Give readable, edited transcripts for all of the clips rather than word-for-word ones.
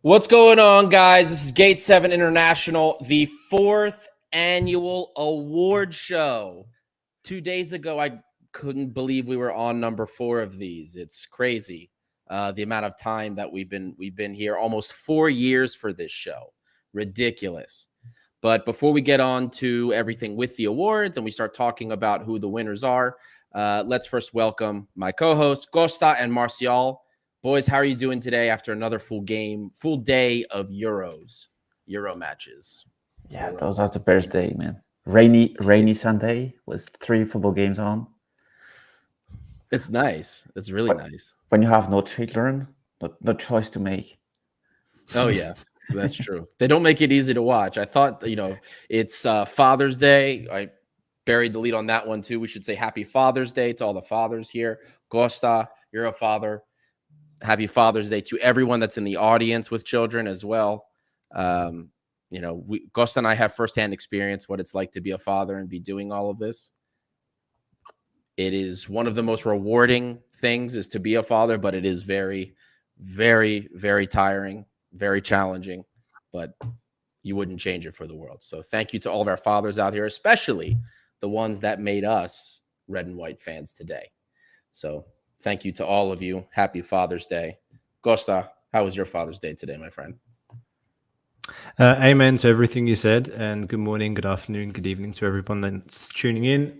What's going on, guys? This is Gate 7 International, the fourth annual award show. 2 days ago, I couldn't believe we were on number 4 of these. It's crazy, the amount of time that we've been here. Almost 4 years for this show. Ridiculous. But before we get on to everything with the awards and we start talking about who the winners are, let's first welcome my co-hosts, Costa and Marcial. Boys, how are you doing today after another full day of Euro matches? Yeah, those are the best day, man. Rainy Sunday with 3 football games on. It's nice. It's really nice. When you have no children, no choice to make. Oh, yeah, that's true. They don't make it easy to watch. I thought, it's Father's Day. I buried the lead on that one, too. We should say Happy Father's Day to all the fathers here. Costa, you're a father. Happy Father's Day to everyone that's in the audience with children as well. Costa and I have firsthand experience what it's like to be a father and be doing all of this. It is one of the most rewarding things is to be a father, but it is very, very, very tiring, very challenging, but you wouldn't change it for the world. So thank you to all of our fathers out here, especially the ones that made us red and white fans today. So thank you to all of you. Happy Father's Day. Costa, how was your Father's Day today, my friend? Amen to everything you said, and good morning, good afternoon, good evening to everyone that's tuning in.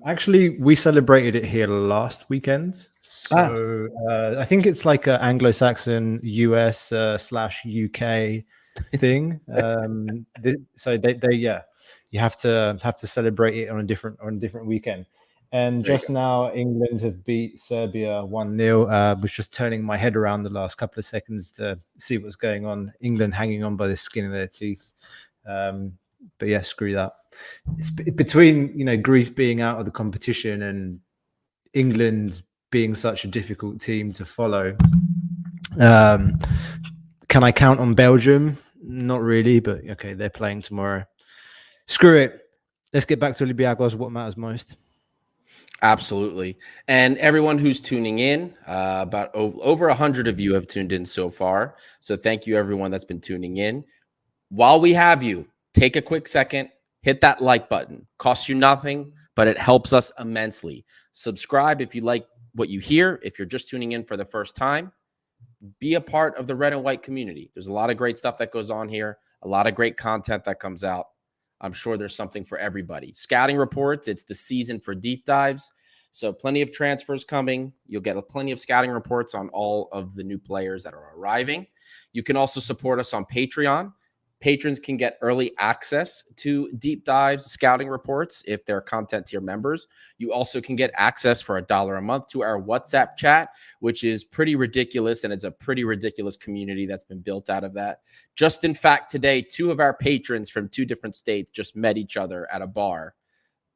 Actually, we celebrated it here last weekend. So I think it's like an Anglo-Saxon US / UK thing. So you have to celebrate it on a different weekend. And just now, England have beat Serbia 1-0. Was just turning my head around the last couple of seconds to see what's going on. England hanging on by the skin of their teeth. But yeah, screw that. It's between Greece being out of the competition and England being such a difficult team to follow. Can I count on Belgium? Not really, but okay, they're playing tomorrow. Screw it. Let's get back to olympiacos. What matters most? Absolutely. And everyone who's tuning in, about over 100 of you have tuned in so far. So thank you, everyone that's been tuning in. While we have you, take a quick second, hit that like button. Costs you nothing, but it helps us immensely. Subscribe if you like what you hear. If you're just tuning in for the first time, be a part of the red and white community. There's a lot of great stuff that goes on here, a lot of great content that comes out. I'm sure there's something for everybody. Scouting reports, it's the season for deep dives. So plenty of transfers coming. You'll get plenty of scouting reports on all of the new players that are arriving. You can also support us on Patreon. Patrons can get early access to deep dives, scouting reports if they're content tier members. You also can get access for $1 a month to our WhatsApp chat, which is pretty ridiculous, and it's a pretty ridiculous community that's been built out of that. Just in fact, today, 2 of our patrons from 2 different states just met each other at a bar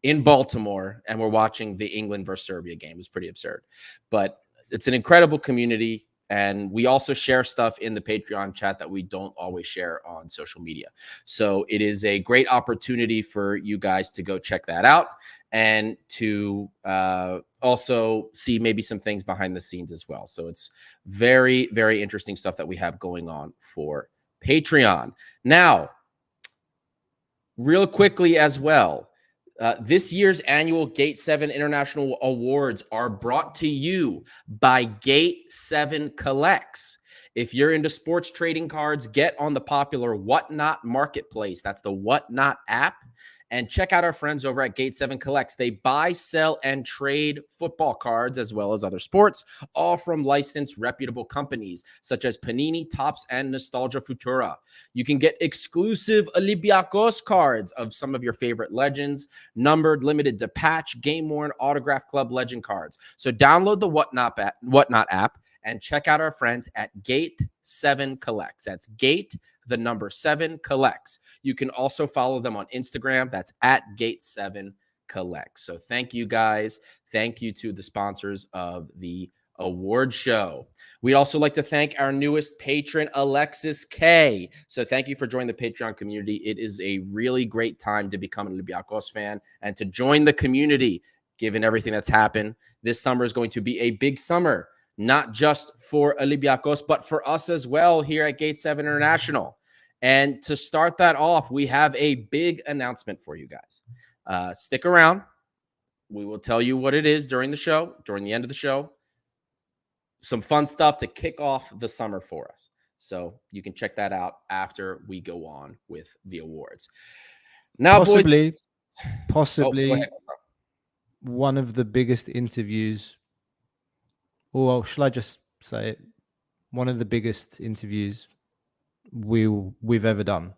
in Baltimore, and we're watching the England versus Serbia game. It was pretty absurd, but it's an incredible community. And we also share stuff in the Patreon chat that we don't always share on social media. So it is a great opportunity for you guys to go check that out and to also see maybe some things behind the scenes as well. So it's very, very interesting stuff that we have going on for Patreon. Now, real quickly as well, this year's annual Gate 7 International Awards are brought to you by Gate 7 Collects. If you're into sports trading cards, get on the popular Whatnot marketplace. That's the Whatnot app. And check out our friends over at Gate 7 Collects. They buy, sell, and trade football cards as well as other sports, all from licensed, reputable companies such as Panini, Topps, and Nostalgia Futura. You can get exclusive Olympiacos cards of some of your favorite legends, numbered, limited to patch, game-worn, autograph club legend cards. So download the Whatnot app and check out our friends at Gate 7 Collects. That's Gate, the number 7 Collects. You can also follow them on Instagram. That's at Gate 7 Collects. So thank you guys. Thank you to the sponsors of the award show. We'd also like to thank our newest patron, Alexis K. So thank you for joining the Patreon community. It is a really great time to become an Olympiacos fan and to join the community, given everything that's happened. This summer is going to be a big summer. not just for Olympiacos, but for us as well here at Gate 7 International. And to start that off, we have a big announcement for you guys. Stick around. We will tell you what it is during the show, during the end of the show. Some fun stuff to kick off the summer for us. So you can check that out after we go on with the awards. Now, possibly, boys. possibly Oh, go ahead. one of the biggest interviews, or shall I just say it? One of the biggest interviews we've ever done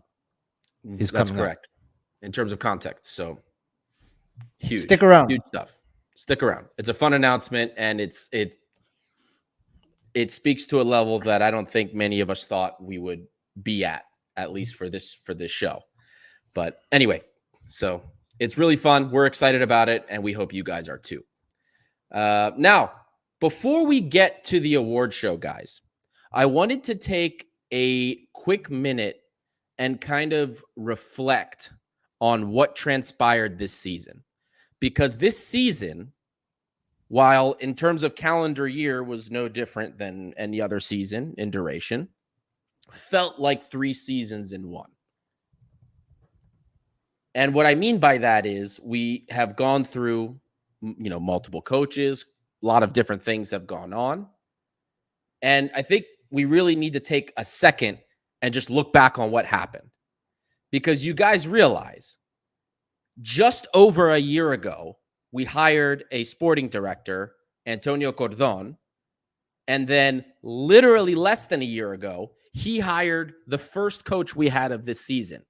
is That's coming correct in terms of context. So huge. Stick around. Huge stuff. Stick around. It's a fun announcement, and it speaks to a level that I don't think many of us thought we would be at least for this show. But anyway, so it's really fun. We're excited about it, and we hope you guys are too. Now, before we get to the award show, guys, I wanted to take a quick minute and kind of reflect on what transpired this season. Because this season, while in terms of calendar year was no different than any other season in duration, felt like 3 seasons in one. And what I mean by that is we have gone through, multiple coaches, a lot of different things have gone on. And I think we really need to take a second and just look back on what happened. Because you guys realize just over a year ago, we hired a sporting director, Antonio Cordon, and then literally less than a year ago, he hired the first coach we had of this season,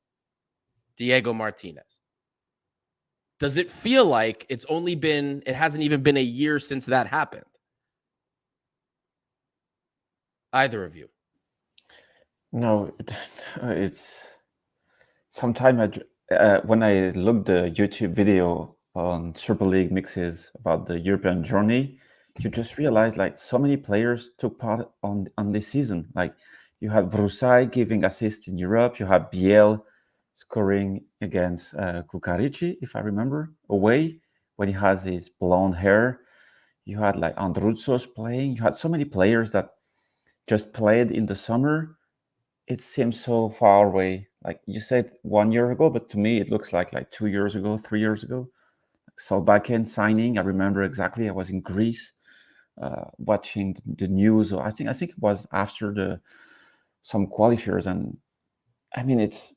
Diego Martinez. Does it feel like it hasn't even been a year since that happened? Either of you? No, it's sometime when I looked the YouTube video on Super League mixes about the European journey, you just realize like so many players took part on this season. Like you had Vrusai giving assists in Europe, you had Biel scoring against Kukarici, if I remember, away when he has his blonde hair. You had like Andruzos playing. You had so many players that just played in the summer. It seems so far away. Like you said 1 year ago, but to me it looks like 2 years ago, 3 years ago. Solbakken signing. I remember exactly. I was in Greece watching the news. I think it was after some qualifiers, and I mean it's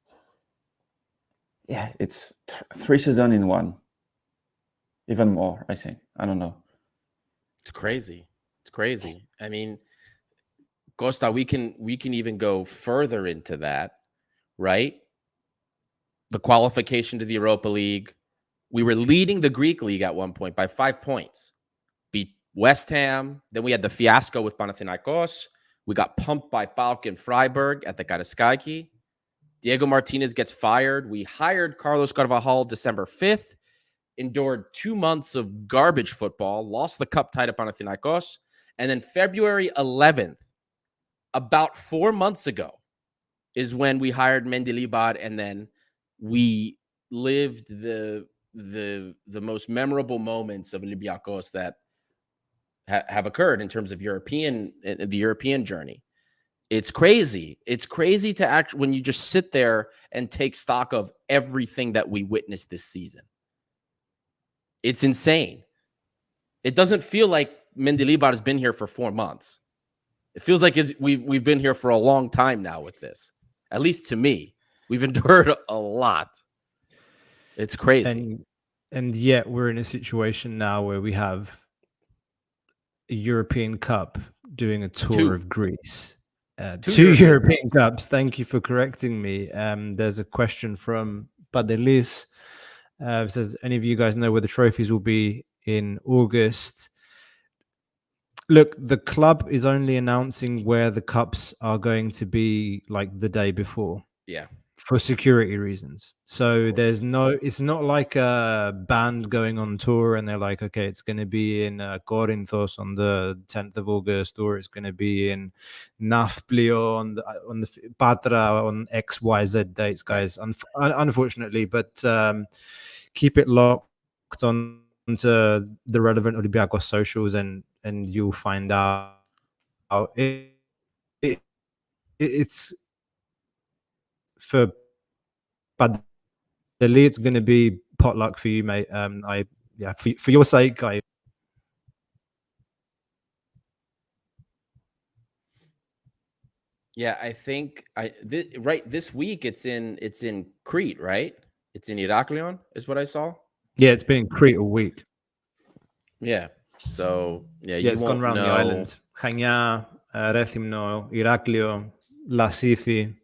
3 seasons in one, even more. I think. I don't know. It's crazy. I mean, Costa, we can even go further into that, right? The qualification to the Europa League. We were leading the Greek league at one point by 5 points. Beat West Ham. Then we had the fiasco with Panathinaikos. We got pumped by PAOK and Freiburg at the Karaiskaki. Diego Martinez gets fired. We hired Carlos Carvajal December 5th. Endured 2 months of garbage football. Lost the cup tie to Panathinaikos. And then February 11th, about 4 months ago, is when we hired Mendilibar, and then we lived the most memorable moments of Olympiacos that have occurred in terms of the European journey. It's crazy. It's crazy to act when you just sit there and take stock of everything that we witnessed this season. It's insane. It doesn't feel like Mendilibar has been here for 4 months. It feels like we've been here for a long time now with this. At least to me, we've endured a lot. It's crazy. And yet we're in a situation now where we have a European Cup doing a tour of Greece. Two European Cups. Thank you for correcting me. There's a question from Padelis. Says, any of you guys know where the trophies will be in August? Look, the club is only announcing where the cups are going to be like the day before. Yeah. For security reasons. So it's not like a band going on tour and they're like, okay, it's going to be in Corinthos on the 10th of August, or it's going to be in Nafplio on the Patra on XYZ dates, guys. Unfortunately, but keep it locked onto the relevant Olympiacos socials and you'll find out it's for Badeli, it's going to be potluck for you, mate. For your sake, Yeah, I think right this week it's in Crete, right? It's in Iraklion, is what I saw. yeah, it's been in Crete a week. Yeah. So yeah, Yeah, you it's gone won't around the know. island. Chania, Rethymno, Iraklio, Lasithi.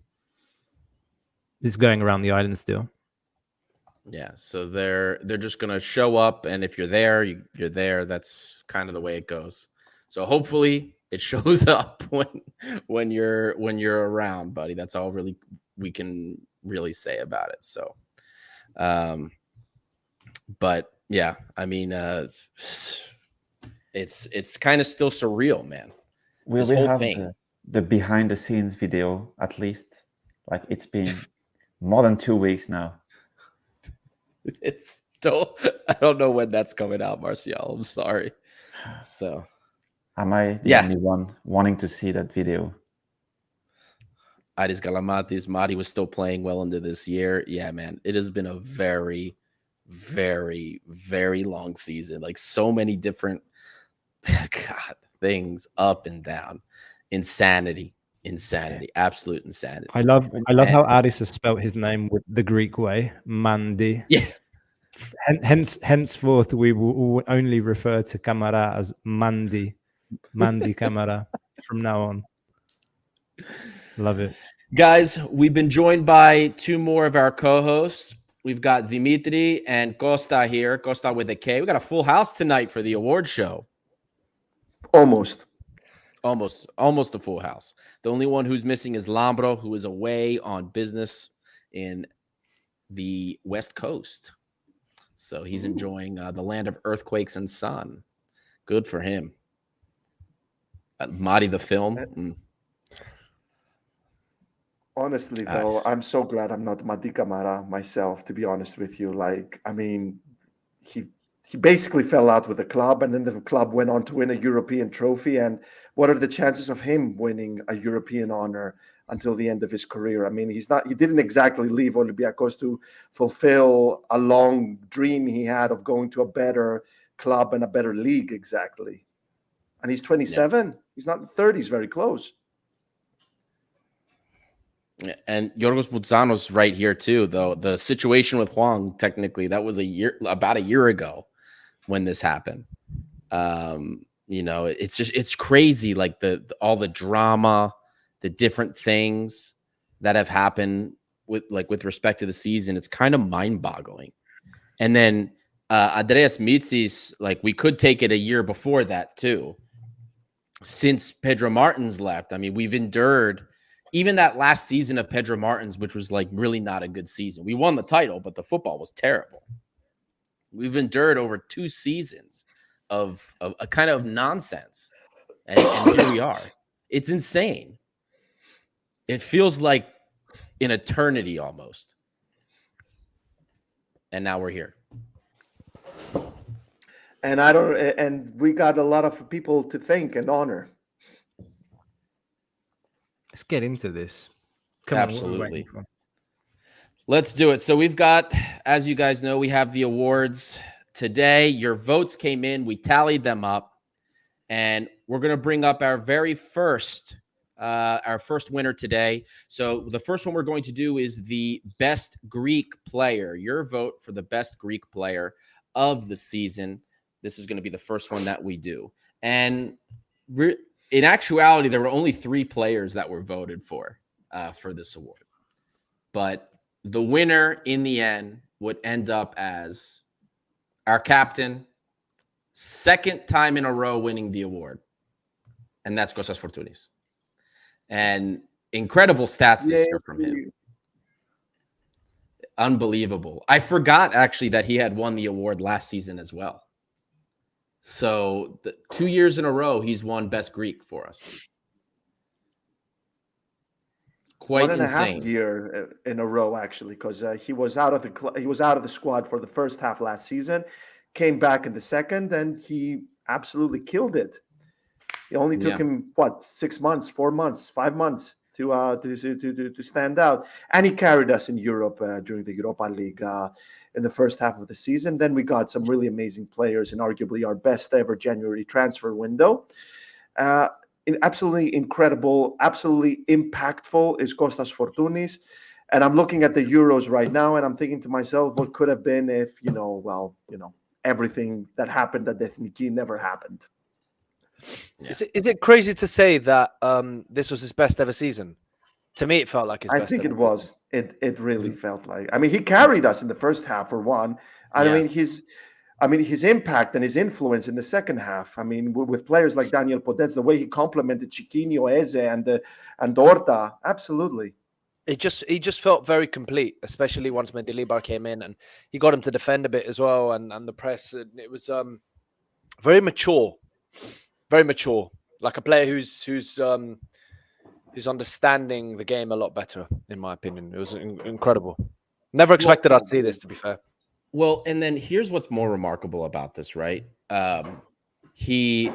It's going around the island still. Yeah, so they're just gonna show up, and if you're there, you're there. That's kind of the way it goes. So hopefully it shows up when you're around, buddy. That's all really we can really say about it. So, um, but yeah, I mean, it's kind of still surreal, man. Will This we whole have thing. the behind the scenes video at least? Like, it's been more than 2 weeks now. It's still. I don't know when that's coming out, Martial. I'm sorry. So Am I the yeah. only one wanting to see that video? Aris Galamatis, Madi was still playing well into this year. Yeah, man, it has been a very, very, very long season. Like so many different God things up and down. Insanity, absolute insanity. I love And, how Addis has spelt his name with the Greek way, Mandi. yeah, Henceforth, we will only refer to Kamara as Mandi Kamara from now on. Love it. guys, we've been joined by two more of our co-hosts. We've got Dimitri and Costa here. Costa with a K. We got a full house tonight for the award show. Almost. Almost a full house. The only one who's missing is Lambro, who is away on business in the West Coast. So he's enjoying the land of earthquakes and sun. Good for him. Madi the film. Honestly, Nice. though, I'm so glad I'm not Madi Camara myself, to be honest with you. Like, I mean, he basically fell out with the club, and then the club went on to win a European trophy. And what are the chances of him winning a European honor until the end of his career? I mean, he didn't exactly leave Olympiacos to fulfill a long dream he had of going to a better club and a better league, exactly. And he's 27. Yeah. He's not 30. He's very close. And Yorgos Boutsanos right here too, though. The situation with Huang, technically, that was about a year ago when this happened. It's crazy, like all the drama, the different things that have happened with respect to the season. It's kind of mind-boggling. And then Andreas Mitsis, like we could take it a year before that too. Since Pedro Martins left, I mean, we've endured even that last season of Pedro Martins, which was like really not a good season. We won the title, but the football was terrible. We've endured over 2 seasons of a kind of nonsense. And here we are. It's insane. It feels like an eternity almost. And now we're here. And we got a lot of people to thank and honor. Let's get into this. Absolutely. Let's do it. So we've got, as you guys know, we have the awards today. Your votes came in. We tallied them up. And we're going to bring up our first winner today. So the first one we're going to do is the best Greek player. Your vote for the best Greek player of the season. This is going to be the first one that we do. And in actuality, there were only 3 players that were voted for this award. But the winner in the end would end up as our captain, 2nd time in a row winning the award. And that's Kostas Fortounis. And incredible stats this year from him. Unbelievable. I forgot actually that he had won the award last season as well. So 2 years in a row, he's won Best Greek for us. Quite insane. 1.5 year in a row, actually, because he was out of the squad for the first half last season, came back in the second, and he absolutely killed it. It only took him 6 months, 4 months, 5 months to stand out, and he carried us in Europe during the Europa League in the first half of the season. Then we got some really amazing players in arguably our best ever January transfer window. Absolutely incredible, absolutely impactful is Kostas Fortounis. And I'm looking at the Euros right now, and I'm thinking to myself, what could have been if, everything that happened at Ethniki never happened. Yeah. Is it crazy to say that this was his best ever season? To me, it felt like his best. I think it was. It really felt like. I mean, he carried us in the first half for one. I mean, his impact and his influence in the second half. I mean, with players like Daniel Podence, the way he complemented Chiquinho, Eze, and Horta, absolutely. He just felt very complete, especially once Mendilibar came in and he got him to defend a bit as well, and the press. It was very mature, like a player who's understanding the game a lot better, in my opinion. It was incredible. Never expected I'd see this, to be fair. Well, and then here's what's more remarkable about this, right? He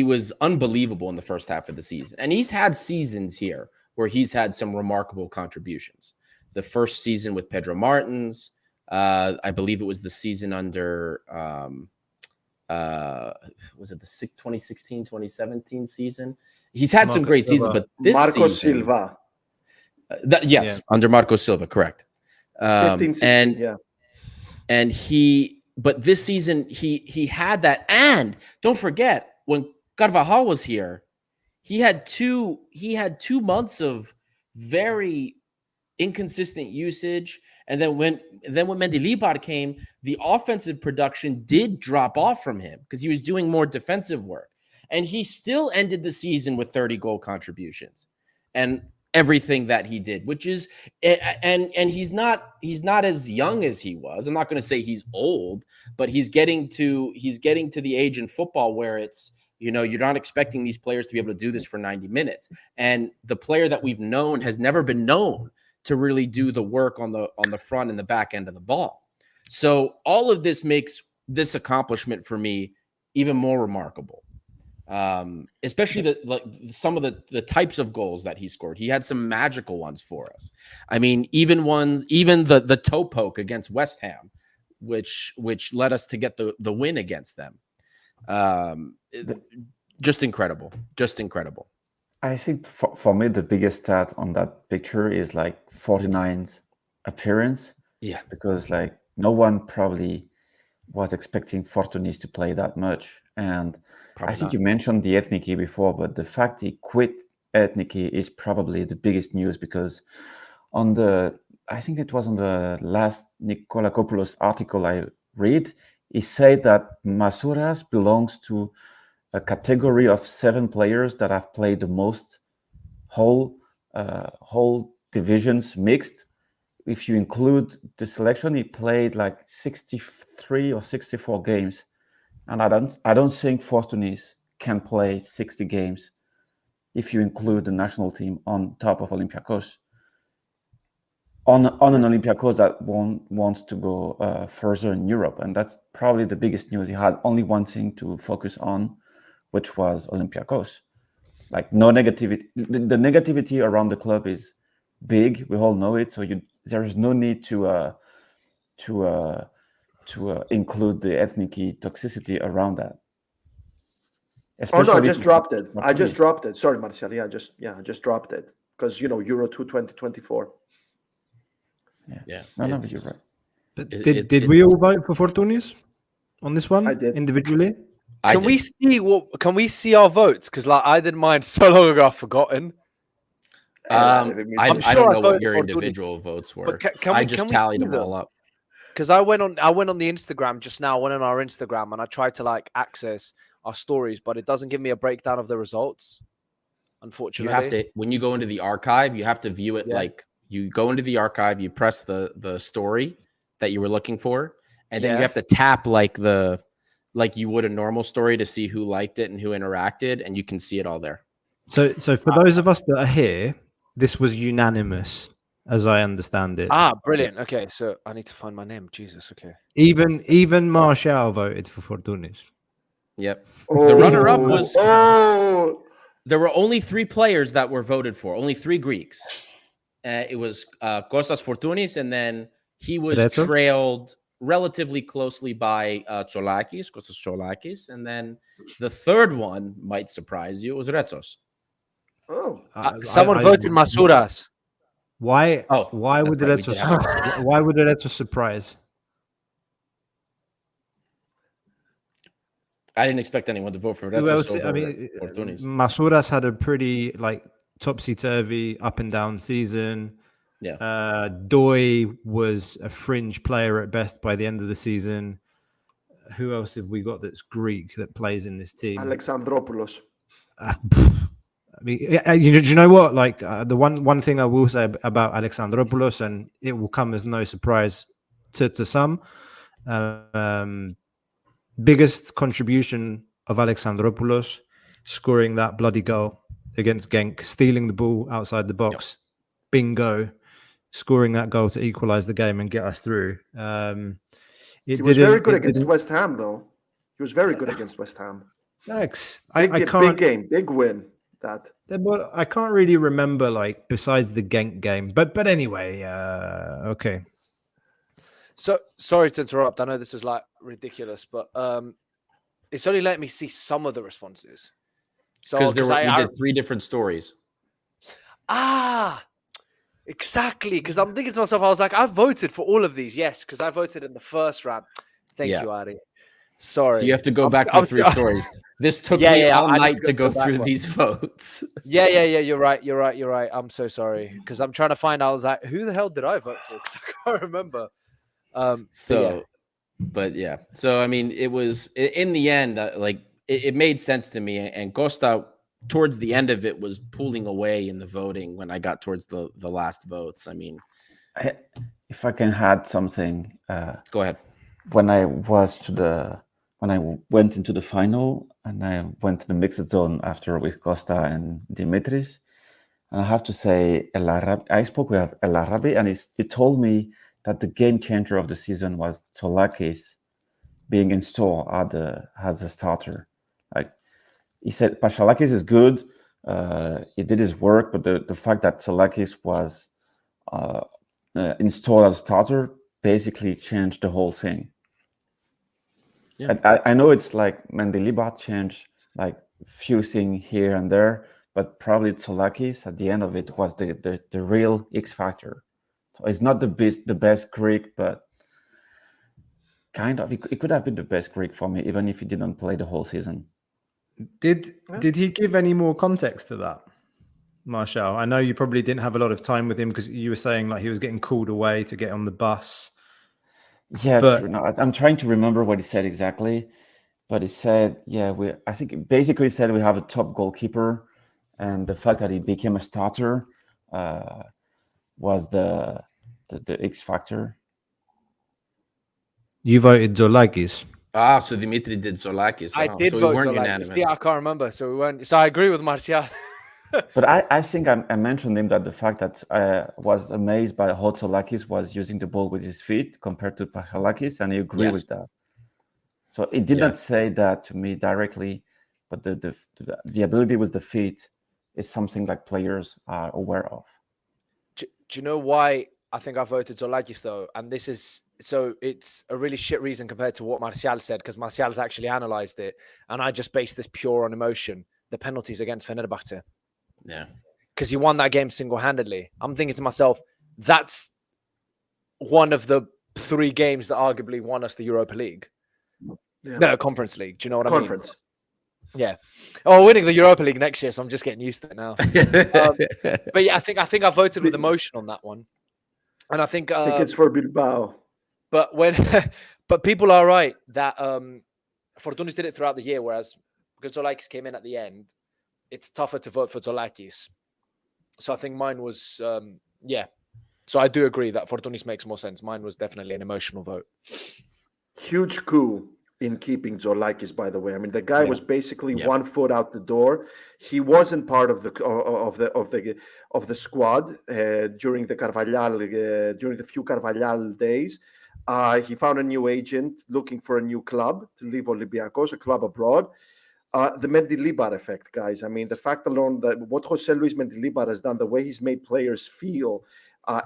was unbelievable in the first half of the season, and he's had seasons here where he's had some remarkable contributions. The first season with Pedro Martins, I believe it was the season under, was it the 2016, 2017 season? He's had some great seasons, but this Marco season, Silva. Under Marco Silva, correct. 15, 16, But this season he had that. And don't forget, when Carvajal was here, he had 2 months of very inconsistent usage. And then when Mendilibar came, the offensive production did drop off from him because he was doing more defensive work. And he still ended the season with 30 goal contributions and everything that he did, which is, and he's not as young as he was. I'm not going to say he's old, but he's getting to the age in football where it's, you're not expecting these players to be able to do this for 90 minutes. And the player that we've known has never been known to really do the work on the front and the back end of the ball. So all of this makes this accomplishment for me even more remarkable. Especially some of the types of goals that he scored. He had some magical ones for us. I mean, even the toe poke against West Ham, which led us to get the win against them. Just incredible. I think for me, the biggest stat on that picture is like 49's appearance. Yeah. Because no one probably was expecting Fortunis to play that much. And probably I think you mentioned the Ethniki before, but the fact he quit Ethniki is probably the biggest news, because I think it was on the last Nikolakopoulos article I read, he said that Masouras belongs to a category of 7 players that have played the most whole divisions mixed. If you include the selection, he played like 63 or 64 games. And I don't think Fortunis can play 60 games if you include the national team on top of Olympiacos. On an Olympiacos that wants to go further in Europe. And that's probably the biggest news. He had only one thing to focus on, which was Olympiacos. Like, no negativity. The negativity around the club is big. We all know it. So there is no need to include the Ethniki toxicity around that. Especially I just dropped it. Sorry, Marcel. I just dropped it because Euro 2024. Yeah. No, but you're right. But did we all vote for Fortounis on this one? I did individually. Can we see our votes? Because I did mine so long ago, I've forgotten. I don't know what your individual votes were. I just tallied them all up. Because I went on the Instagram just now. I went on our Instagram and I tried to access our stories, but it doesn't give me a breakdown of the results. Unfortunately, you have to, when you go into the archive, you have to view it you go into the archive, you press the story that you were looking for, and then you have to tap like you would a normal story to see who liked it and who interacted, and you can see it all there. So for those of us that are here, this was unanimous, as I understand it. Brilliant. Okay, so I need to find my name. Jesus. Okay. Even Martial voted for Fortounis. Yep. Oh, The runner-up was oh, there were only 3 players that were voted for, only 3 Greeks. It was Kostas Fortounis, and then he was Retsos? trailed relatively closely by Cholakis, Kostas Cholakis, and then the third one might surprise you. It was Retsos. oh. Someone voted Masouras. Why? Oh, Why that's would right, we Retsos? did have Masouras. Why would Retsos surprise? I didn't expect anyone to vote for Who Retsos else? over I mean, Fortounis. Masouras had a pretty topsy-turvy, up and down season. Yeah. Doi was a fringe player at best by the end of the season. Who else have we got that's Greek that plays in this team? Alexandropoulos. I mean, do you know what? The one thing I will say about Alexandropoulos, and it will come as no surprise to some, biggest contribution of Alexandropoulos scoring that bloody goal against Genk, stealing the ball outside the box, bingo, scoring that goal to equalize the game and get us through. He was very good against West Ham, though. He was very good against West Ham. Thanks. Big, I can't. Big game, big win. That. But I can't really remember besides the Genk game. But anyway, okay. So sorry to interrupt. I know this is ridiculous, but it's only letting me see some of the responses. So Because we did 3 different stories. Exactly. Because I'm thinking to myself, I was like, I voted for all of these. Yes, because I voted in the first round. Thank you, Ari. Sorry. So you have to go back to 3 stories. This took me all night to go through these votes. Yeah. You're right. I'm so sorry. Because I'm trying to find out. I was like, who the hell did I vote for? Because I can't remember. So I mean, it was in the end, it made sense to me. And Costa, towards the end of it, was pulling away in the voting when I got towards the last votes. I mean, if I can add something, go ahead. When I went into the final and I went to the mixed zone after with Costa and Dimitris, and I have to say, I spoke with El Arabi, and he told me that the game changer of the season was Tsolakis being installed as a starter. Like he said, Pachalakis is good. He did his work, but the fact that Tsolakis was installed as a starter basically changed the whole thing. Yeah. I know it's like Mendilibar changed few things here and there, but probably Tsolakis at the end of it was the real X factor. So it's not the best Greek, but kind of. It could have been the best Greek for me, even if he didn't play the whole season. Did he give any more context to that, Marshall? I know you probably didn't have a lot of time with him because you were saying he was getting called away to get on the bus. Yeah, true. No, I'm trying to remember what he said exactly, but he said, I think he basically said we have a top goalkeeper, and the fact that he became a starter was the X factor. You voted Tsolakis. So Dimitri did Tsolakis. I did vote Tsolakis. Yeah, I can't remember. So we weren't. So I agree with Martial. But I think I mentioned him that the fact that I was amazed by how Tsolakis was using the ball with his feet compared to Pachalakis, and I agree with that. So he did not say that to me directly, but the ability with the feet is something like players are aware of. Do you know why I think I voted Tsolakis though? And this is it's a really shit reason compared to what Martial said, because Martial's actually analysed it, and I just based this pure on emotion. The penalties against Fenerbahce. Yeah. Because he won that game single-handedly. I'm thinking to myself, that's one of the 3 games that arguably won us the Europa League. Yeah. No, Conference League. Do you know what I mean? Yeah. Oh, winning the Europa League next year, so I'm just getting used to it now. But yeah, I think I voted with emotion on that one. And I think it's for Bilbao. But but people are right that Fortounis did it throughout the year, whereas because Tsolakis came in at the end, it's tougher to vote for Tsolakis. So I think mine was, So I do agree that Fortounis makes more sense. Mine was definitely an emotional vote. Huge coup in keeping Tsolakis, by the way. I mean, the guy was basically 1 foot out the door. He wasn't part of the squad during the Carvalhal during the few Carvalhal days. He found a new agent looking for a new club to leave Olympiacos, a club abroad. The Mendilibar effect, guys. I mean, the fact alone that what Jose Luis Mendilibar has done, the way he's made players feel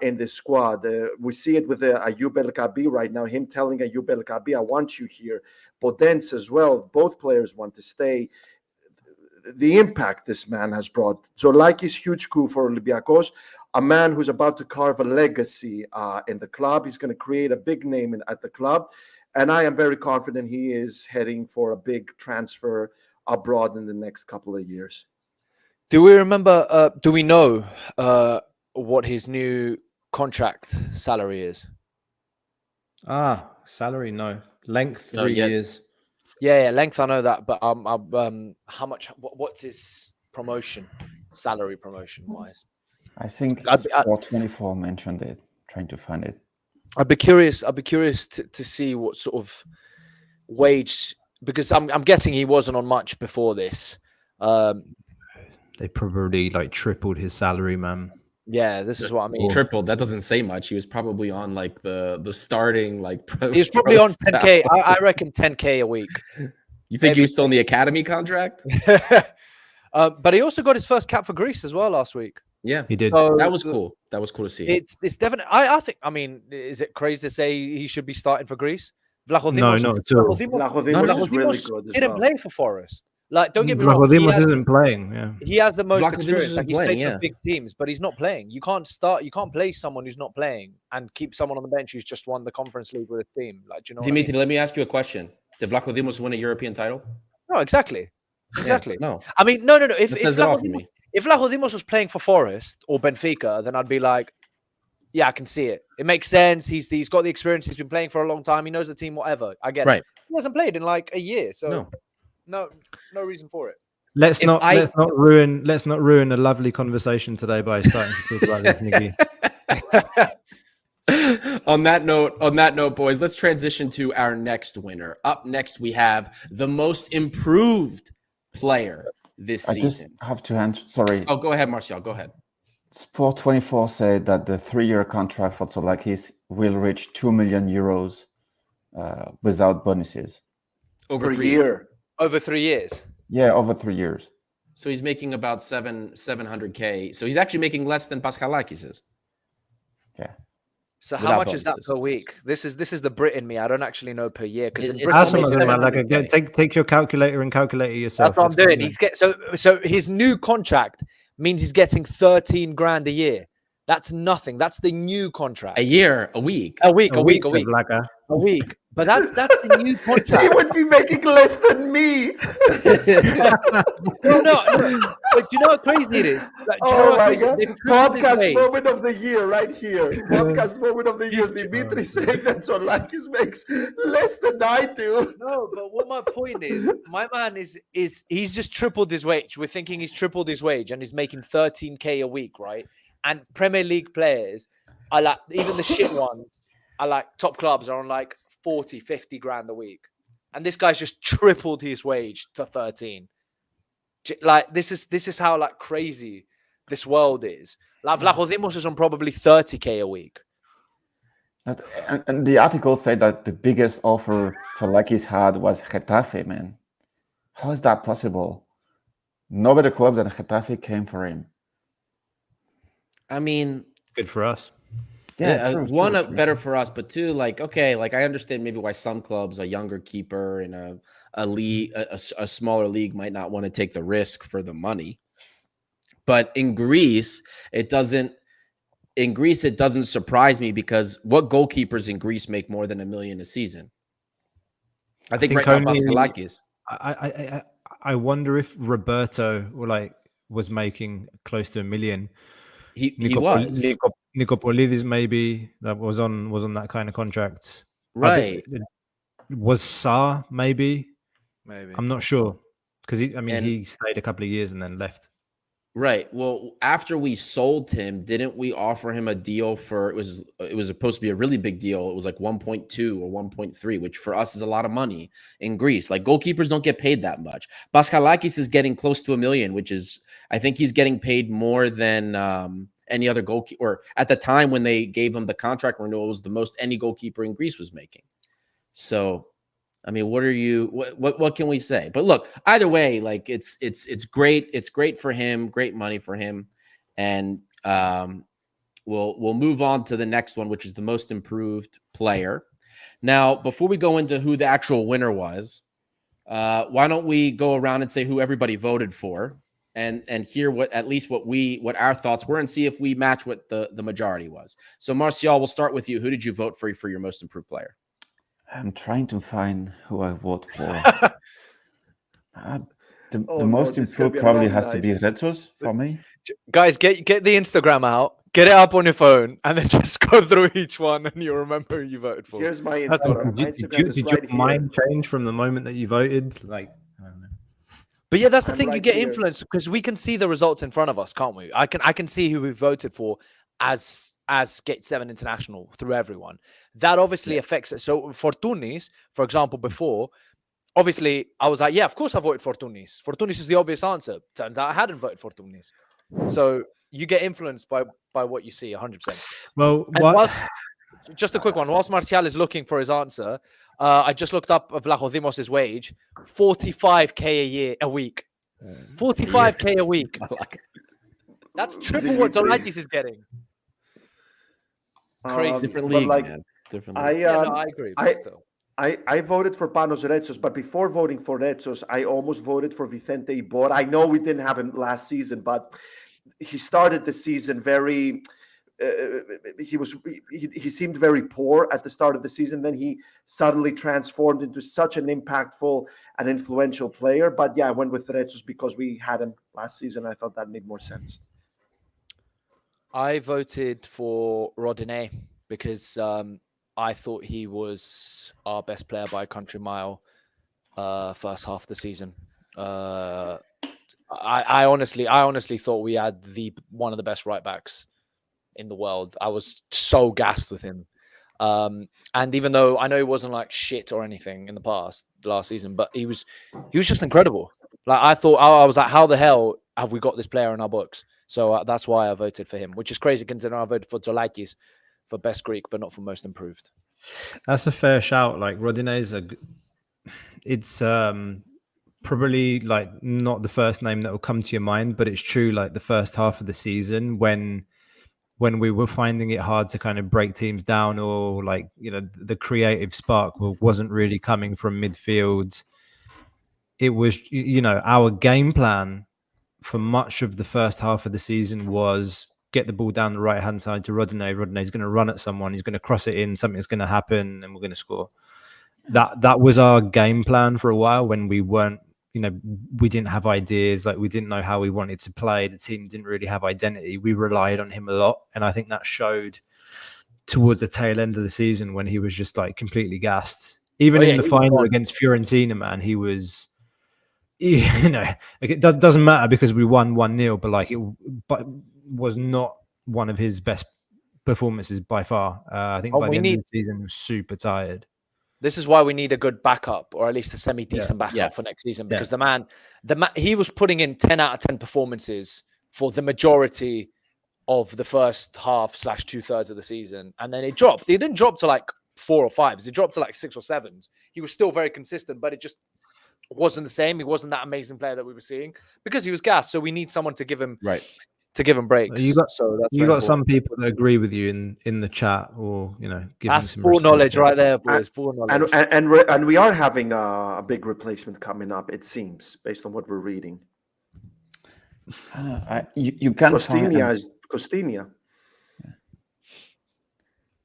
in the squad. We see it with Ayub El Kabi right now, him telling Ayub El Kabi, I want you here. Podence as well. Both players want to stay. The impact this man has brought. So, like his huge coup for Olympiacos, a man who's about to carve a legacy in the club. He's going to create a big name at the club. And I am very confident he is heading for a big transfer abroad in the next couple of years. Do we remember, do we know what his new contract salary is? Salary, no. Length, No, 3 yet. years. Yeah, length, I know that, but how much? What's his salary promotion wise? I think I'd be- I- Sport 24 mentioned it. Trying to find it. I'd be curious to see what sort of wage, because I'm guessing he wasn't on much before this. They probably like tripled his salary, man. Yeah, this is what I mean. Tripled. That doesn't say much. He was probably on like the starting like. Pro, He was probably pro on staff. 10K. I reckon 10K a week. You think he maybe was still in the academy contract? But he also got his first cap for Greece as well last week. Yeah, He did. So that was cool. That was cool to see. It's definitely. I think. I mean, is it crazy to say he should be starting for Greece? No, Vlachodimos, not at all. Vlachodimos is really Vlachodimos good as didn't well. play for Forest. Like, don't get me wrong. Vlachodimos isn't playing. Yeah. He has the most Vlachodimos experience. isn't Like, he's playing, played for yeah. big teams, but he's not playing. You can't play someone who's not playing and keep someone on the bench who's just won the Conference League with a team. Like, do you know what I Dimitri, mean? let me ask you a question. Did Vlachodimos win a European title? No, exactly. Exactly. Yeah, no, I mean, no. If that says it all for me. If Vlachodimos was playing for Forest or Benfica, then I'd be like, yeah, I can see it. It makes sense. He's got the experience. He's been playing for a long time. He knows the team, whatever. I get Right. it. He hasn't played in like a year, so No. no reason for it. Let's If not I- let's not ruin a lovely conversation today by starting to talk about this, Nicky. On that note, boys, let's transition to our next winner. Up next, we have the most improved player this I just season. have to answer. Sorry. Oh, go ahead, Martial. Go ahead. Sport 24 said that the 3-year contract for Tsolakis will reach 2 million euros without bonuses. Over Per 3 years. year. Over 3 years. Yeah, over 3 years. So he's making about 700K. So he's actually making less than Pascalakis is. Yeah. So how Without much is that bonuses. per week? This is the Brit in me. I don't actually know per year because It's Ask only some of them, man. Like, 700K. take your calculator and calculate it yourself. that's what I'm Let's go doing. then. He's so his new contract means he's getting 13 grand a year. That's nothing. That's the new contract. A year, a week. A week. Blacker. A week. But that's the new He contract. would be making less than me. No. But do you know how crazy it is? Like, do you know Oh how my crazy? God. They've tripled his Podcast wage. moment of the year right here. Podcast moment of the year. He's- Dimitri saying that Tsolakis makes less than I do. No, but what my point is, my man is he's just tripled his wage. We're thinking he's tripled his wage and he's making 13K a week, right? And Premier League players are like, even the shit ones are like, top clubs are on like 40, 50 grand a week. And this guy's just tripled his wage to 13. Like, this is how like crazy this world is. Like, Vlachodimos is on probably 30K a week. And the article said that the biggest offer Tsolakis had was Getafe, man. How is that possible? No better club than Getafe came for him. I mean, Good for us. Yeah, true, one, true, true. better for us, but two, like, okay, like I understand maybe why some clubs, a younger keeper in a league, a smaller league, might not want to take the risk for the money. But in Greece, it doesn't surprise me because what goalkeepers in Greece make more than $1 million a season? I think right now only- Pascalakis. I wonder if Roberto was making close to $1 million. He was. Nicopolidis maybe that was on that kind of contract. Right. Was Sa maybe? Maybe. I'm not sure because And- he stayed a couple of years and then left. Right. Well, after we sold him, didn't we offer him a deal for it was supposed to be a really big deal. It was like 1.2 or 1.3, which for us is a lot of money in Greece. Like goalkeepers don't get paid that much. Pascalakis is getting close to $1 million, which is I think he's getting paid more than any other goalkeeper, or at the time when they gave him the contract renewal, was the most any goalkeeper in Greece was making. So, I mean, what can we say? But look, either way, like it's great. It's great for him, great money for him. And we'll move on to the next one, which is the most improved player. Now, before we go into who the actual winner was, why don't we go around and say who everybody voted for, and hear what our thoughts were, and see if we match what the majority was. So, Martial, we'll start with you. Who did you vote for your most improved player? I'm trying to find who I vote for. The Oh, no, most this is gonna improved be a probably long has to night. be Retos for me. Guys, get the Instagram out, get it up on your phone, and then just go through each one, and you'll remember who you voted for. Here's my That's what Instagram. My Did Instagram is your right here. mind change from the moment that you voted? Like, I don't know. But yeah, that's the I'm thing. You right get here. influence because we can see the results in front of us, can't we? I can see who we voted for as Gate 7 International through everyone. That obviously affects it. So Fortunis, for example, before, obviously I was like, yeah, of course I voted Fortunis. Fortunis is the obvious answer. Turns out I hadn't voted Fortunis. So you get influenced by what you see 100%. Well, And what? just a quick one. Whilst Martial is looking for his answer, I just looked up Vlachodimos' wage, 45K a week. 45K a week. That's triple what Zolaitis is getting. Crazy. Different but league, like, man. Different league. I agree. But still. I voted for Panos Retsos, but before voting for Retsos, I almost voted for Vicente Iborra. I know we didn't have him last season, but he started the season very. He seemed very poor at the start of the season. Then he suddenly transformed into such an impactful and influential player. But yeah, I went with Retsos because we had him last season. I thought that made more sense. I voted for Rodinei because I thought he was our best player by a country mile first half of the season. I honestly thought we had one of the best right backs in the world. I was so gassed with him. And even though I know he wasn't like shit or anything in the last season, but he was just incredible. Like I thought, I was like, how the hell have we got this player in our books? So that's why I voted for him, which is crazy considering I voted for Zolaitis for best Greek, but not for most improved. That's a fair shout. Like Rodinei's it's probably like not the first name that will come to your mind, but it's true. Like the first half of the season when we were finding it hard to kind of break teams down, or like, you know, the creative spark wasn't really coming from midfield. It was, you know, our game plan for much of the first half of the season was get the ball down the right hand side to Rodinei. Rodinei's going to run at someone. He's going to cross it in. Something's going to happen, and we're going to score. That was our game plan for a while when we weren't, you know, we didn't have ideas. Like we didn't know how we wanted to play. The team didn't really have identity. We relied on him a lot, and I think that showed towards the tail end of the season when he was just like completely gassed. Even in the final against Fiorentina, man, he was. You know, like it doesn't matter because we won 1-0, but like but was not one of his best performances by far. I think by the end of the season, he was super tired. This is why we need a good backup, or at least a semi-decent backup for next season, because the man, he was putting in 10 out of 10 performances for the majority of the first half / 2/3 of the season, and then it dropped. It didn't drop to like 4 or 5s. It dropped to like 6 or 7s. He was still very consistent, but it just wasn't the same. He wasn't that amazing player that we were seeing because he was gassed. So we need someone to give him breaks. You got some people that agree with you in the chat, or you know, giving some full knowledge right there, boys. Full knowledge. And we are having a big replacement coming up. It seems based on what we're reading. You can Costinha.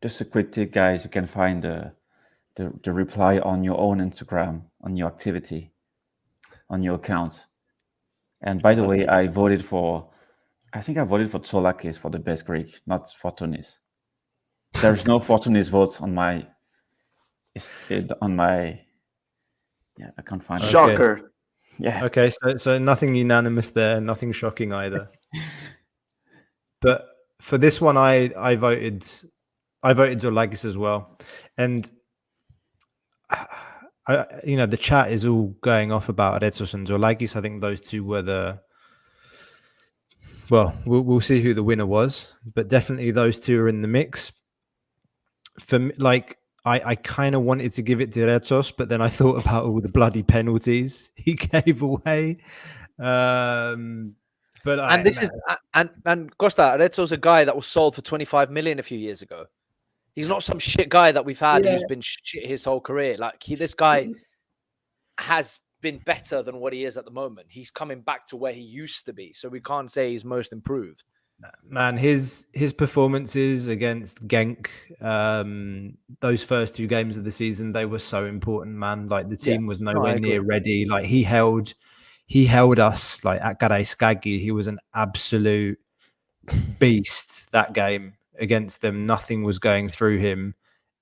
Just a quick tip, guys. You can find the reply on your own Instagram, on your activity, on your account. And by the way, I voted for Tsolakis for the best Greek, not Fortunis. There's no Fortunis votes on my. I can't find it. Shocker. Yeah. Okay, so nothing unanimous there, nothing shocking either. But for this one, I voted Zolagis as well, and you know, the chat is all going off about Retsos and Zolagis. I think those two were well, we'll see who the winner was, but definitely those two are in the mix. For me, like I kind of wanted to give it to Retos, but then I thought about all the bloody penalties he gave away. But And this is and Costa Arezzo's a guy that was sold for 25 million a few years ago. He's not some shit guy that we've had who's been shit his whole career. Like this guy has been better than what he is at the moment. He's coming back to where he used to be, so we can't say he's most improved. Man, his performances against Genk, those first two games of the season, they were so important, man. Like the team was nowhere near ready. Like he held us like at Skaggy. He was an absolute beast that game against them. Nothing was going through him.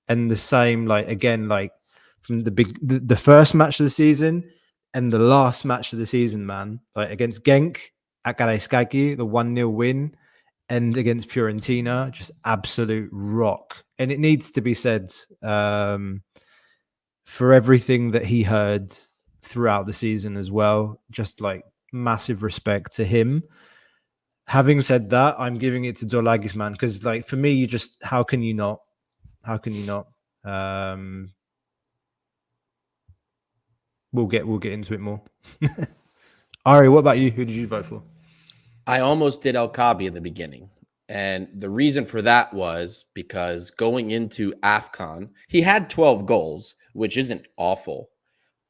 And the same, like again, like from the first match of the season and the last match of the season, man, like against Genk at Skaggy, the 1-0 win. And against Fiorentina, just absolute rock. And it needs to be said for everything that he heard throughout the season as well. Just like massive respect to him. Having said that, I'm giving it to Dolagis, man, because like for me, you just how can you not? How can you not? We'll get into it more. Ari, what about you? Who did you vote for? I almost did El Kabi in the beginning. And the reason for that was because going into AFCON, he had 12 goals, which isn't awful.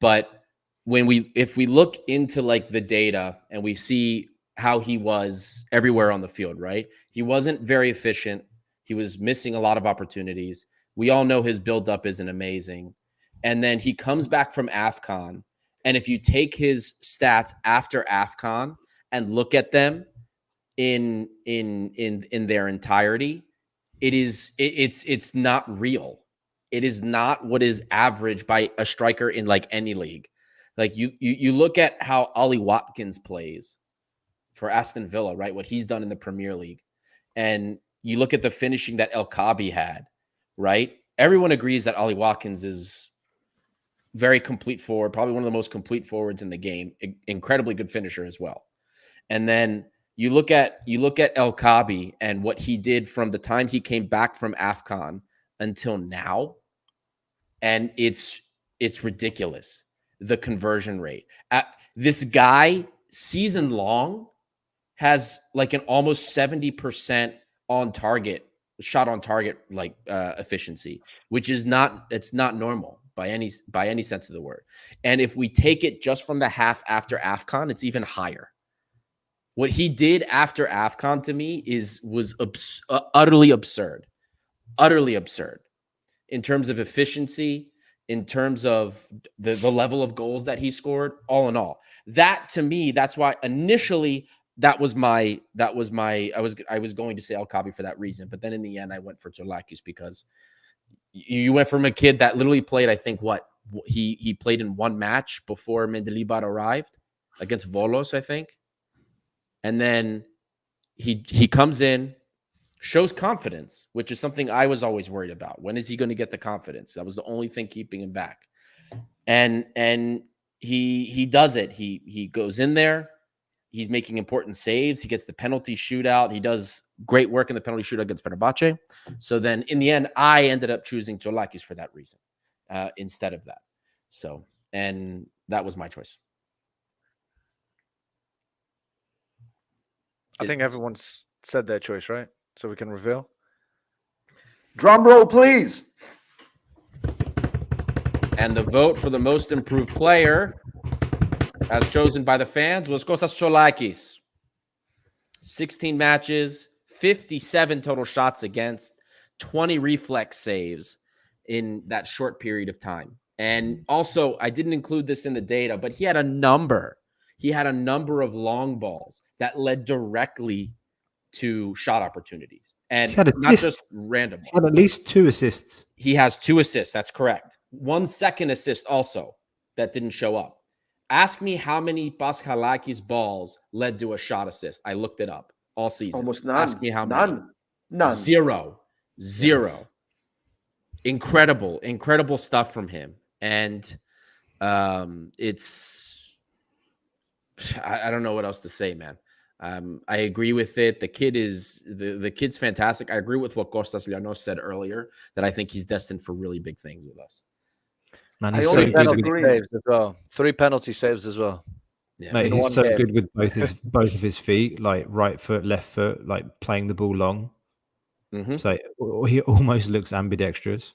But if we look into like the data and we see how he was everywhere on the field, right? He wasn't very efficient. He was missing a lot of opportunities. We all know his buildup isn't amazing. And then he comes back from AFCON. And if you take his stats after AFCON and look at them in their entirety, it's not real. It is not what is average by a striker in like any league. Like you look at how Ollie Watkins plays for Aston Villa, right? What he's done in the Premier League. And you look at the finishing that El Kabi had, right? Everyone agrees that Ollie Watkins is very complete forward, probably one of the most complete forwards in the game, incredibly good finisher as well. And then you look at El Kabi and what he did from the time he came back from AFCON until now, and it's ridiculous, the conversion rate. This guy season long has like an almost 70% shot on target like efficiency, which is not normal by any sense of the word. And if we take it just from the half after AFCON, it's even higher. What he did after AFCON to me was utterly absurd in terms of efficiency, in terms of the level of goals that he scored, all in all. That to me, that's why initially I was going to say El Kabi for that reason, but then in the end I went for Tsolakis because you went from a kid that literally played, I think he played in one match before Mendilibar arrived against Volos, I think. And then he comes in, shows confidence, which is something I was always worried about. When is he going to get the confidence? That was the only thing keeping him back. And he does it. He goes in there. He's making important saves. He gets the penalty shootout. He does great work in the penalty shootout against Fenerbahce. So then in the end, I ended up choosing Tsolakis for that reason instead of that. So, and that was my choice. I think everyone's said their choice, right? So we can reveal. Drum roll, please. And the vote for the most improved player, as chosen by the fans, was Kostas Tsolakis. 16 matches, 57 total shots against, 20 reflex saves in that short period of time. And also, I didn't include this in the data, but he had a number of long balls that led directly to shot opportunities. And not just random ones. He had at least 2 assists. He has 2 assists. That's correct. 1 second assist also that didn't show up. Ask me how many Paschalakis balls led to a shot assist. I looked it up all season. Almost none. Ask me how many. None. Zero. Incredible stuff from him. And it's, I don't know what else to say, man. I agree with it. The kid's fantastic. I agree with what Kostas Llanos said earlier, that I think he's destined for really big things with us. Man, I he's so only Three good penalty with disagree. saves as well. 3 penalty saves as well. Yeah. mate, in he's one so game. good with both of his feet, like right foot, left foot, like playing the ball long. Mhm. So he almost looks ambidextrous.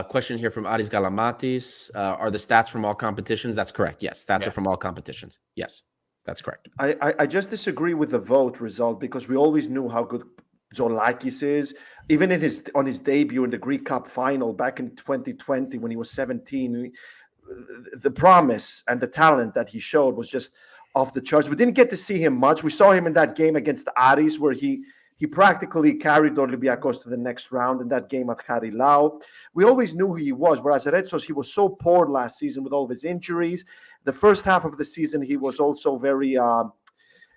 Question here from Aris Galamatis. Are the stats from all competitions? That's correct. Yes, stats Yeah. are from all competitions. Yes, that's correct. I just disagree with the vote result because we always knew how good Zoulakis is. Even on his debut in the Greek Cup final back in 2020 when he was 17, the promise and the talent that he showed was just off the charts. We didn't get to see him much. We saw him in that game against Aris where he practically carried Olympiacos to the next round in that game at Harilao. We always knew who he was, whereas at Retsos, he was so poor last season with all of his injuries. The first half of the season, he was also very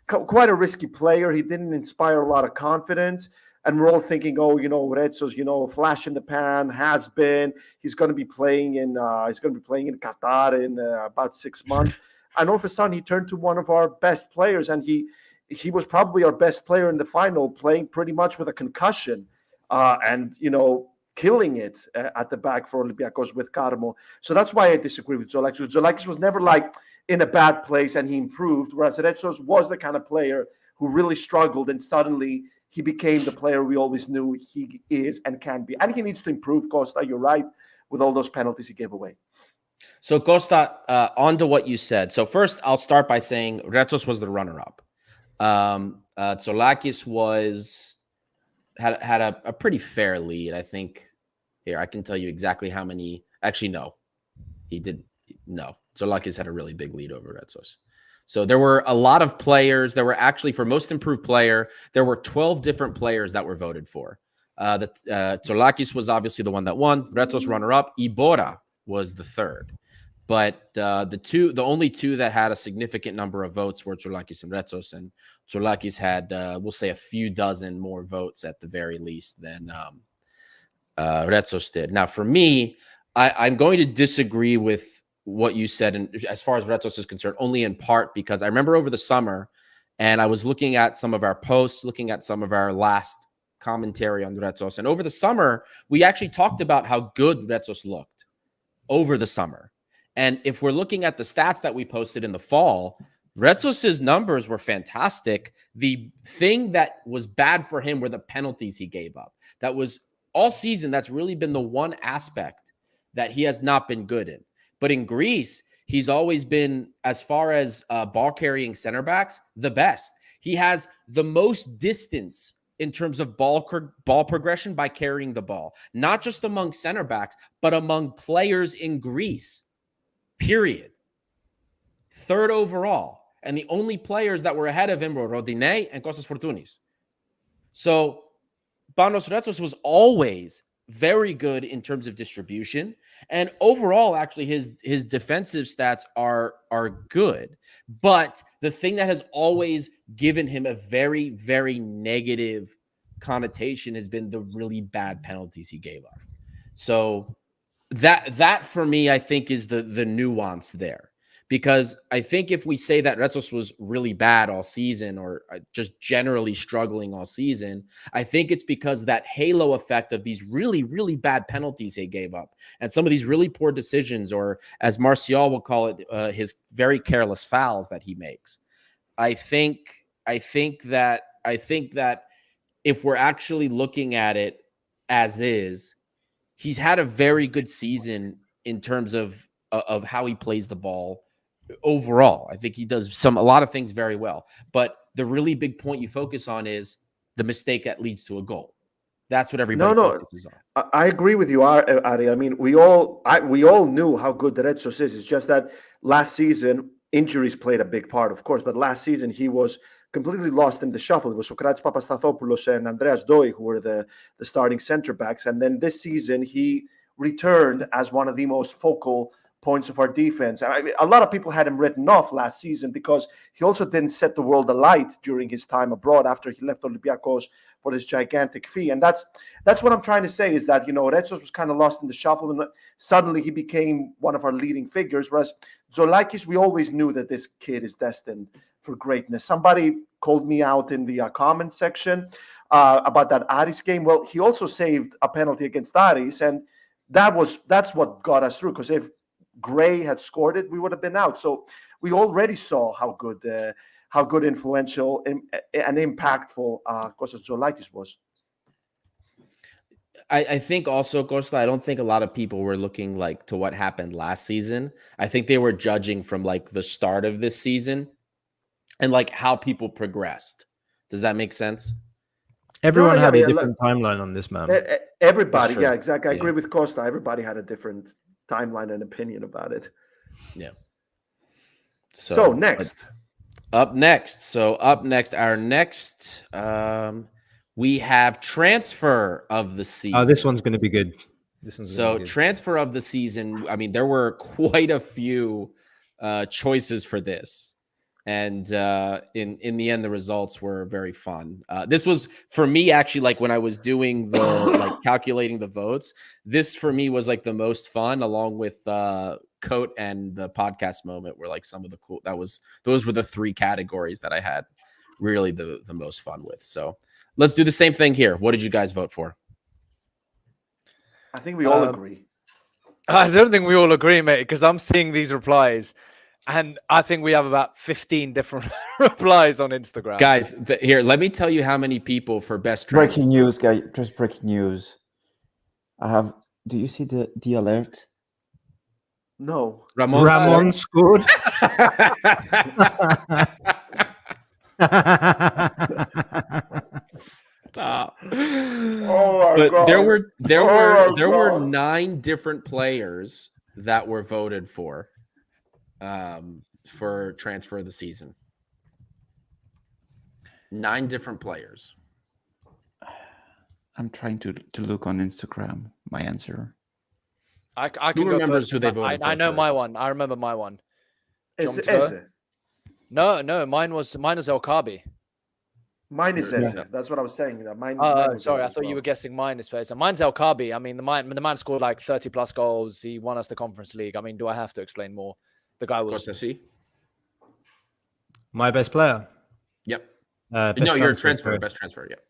quite a risky player. He didn't inspire a lot of confidence. And we're all thinking, oh, Retsos, flash in the pan, has been. He's going to be playing in Qatar in about 6 months. And all of a sudden, he turned to one of our best players, and he was probably our best player in the final, playing pretty much with a concussion, and killing it at the back for Olympiacos with Carmo. So that's why I disagree with Zoulakis. Zoulakis was never like in a bad place and he improved, whereas Retsos was the kind of player who really struggled and suddenly he became the player we always knew he is and can be. And he needs to improve, Costa, you're right, with all those penalties he gave away. So Costa, on to what you said. So first, I'll start by saying Retsos was the runner-up. Zoulakis had a pretty fair lead. I think here I can tell you exactly how many. Actually, no, he did. No, Zoulakis had a really big lead over Retsos. So there were a lot of players. There were actually, for most improved player, there were 12 different players that were voted for. Zoulakis was obviously the one that won. Retsos runner-up. Ibora was the third. But the only two that had a significant number of votes were Zoulakis and Retsos, and Zoulakis had, we'll say, a few dozen more votes at the very least than Retsos did. Now, for me, I'm going to disagree with what you said, and as far as Retsos is concerned, only in part because I remember over the summer, and I was looking at some of our posts, looking at some of our last commentary on Retsos, and over the summer, we actually talked about how good Retsos looked over the summer. And if we're looking at the stats that we posted in the fall, Retsos' numbers were fantastic. The thing that was bad for him were the penalties he gave up. That was all season. That's really been the one aspect that he has not been good in. But in Greece, he's always been, as far as ball carrying center backs, the best. He has the most distance in terms of ball progression by carrying the ball, not just among center backs, but among players in Greece. Period. Third overall. And the only players that were ahead of him were Rodinei and Kostas Fortounis. So Panos Retsos was always very good in terms of distribution. And overall, actually, his defensive stats are good. But the thing that has always given him a very, very negative connotation has been the really bad penalties he gave up. So that for me, I think, is the nuance there. Because I think if we say that Retsos was really bad all season or just generally struggling all season, I think it's because that halo effect of these really, really bad penalties he gave up and some of these really poor decisions, or as Martial will call it, his very careless fouls that he makes. I think that if we're actually looking at it as is, he's had a very good season in terms of how he plays the ball overall. I think he does a lot of things very well. But the really big point you focus on is the mistake that leads to a goal. That's what everybody focuses on. I agree with you, Ari. I mean, we all knew how good the Retsos is. It's just that last season injuries played a big part, of course. But last season he was completely lost in the shuffle. It was Sokratis Papastathopoulos and Andreas Doi who were the starting center backs. And then this season he returned as one of the most focal points of our defense. And I mean, a lot of people had him written off last season because he also didn't set the world alight during his time abroad after he left Olympiacos for this gigantic fee. And that's what I'm trying to say is that, Retsos was kind of lost in the shuffle, and suddenly he became one of our leading figures. Whereas Zoulakis, we always knew that this kid is destined for greatness. Somebody called me out in the comment section about that Aris game. Well, he also saved a penalty against Aris, and that's what got us through. Because if Gray had scored it, we would have been out. So we already saw how good, influential, and impactful Kostas Zoulakis was. I think also, Costa, I don't think a lot of people were looking like to what happened last season. I think they were judging from like the start of this season and like how people progressed. Does that make sense? Everyone had a different timeline on this, man. Everybody, yeah, exactly. I agree with Costa. Everybody had a different timeline and opinion about it. Yeah. So next. Up next, our next, we have transfer of the season. Oh, this one's going to be good. Transfer of the season. I mean, there were quite a few choices for this, and in the end, the results were very fun. This was for me actually like when I was doing the like calculating the votes. This for me was like the most fun, along with Coat and the podcast moment were like some of the cool. Those were the three categories that I had really the most fun with. So let's do the same thing here. What did you guys vote for? I think we all agree. I don't think we all agree, mate, because I'm seeing these replies, and I think we have about 15 different replies on Instagram. Guys, here, let me tell you how many people for best transfer. Breaking news, guys. Just breaking news. Do you see the alert? No. Ramon scored. Stop. Oh my God. There were 9 different players that were voted for transfer of the season. 9 different players. I'm trying to look on Instagram my answer. I can Who go remembers first. who they voted for? I know first? my one. I remember my one. Is it? No, mine was El Kabi. Mine is Yeah. That's what I was saying. Mine was Sorry, I as thought well. you were guessing mine is Faisal. Mine's El Kabi. I mean, the man scored like 30 plus goals. He won us the Conference League. I mean, do I have to explain more? The guy was. My best player. Yep. Best No, your transfer. best transfer. Yep.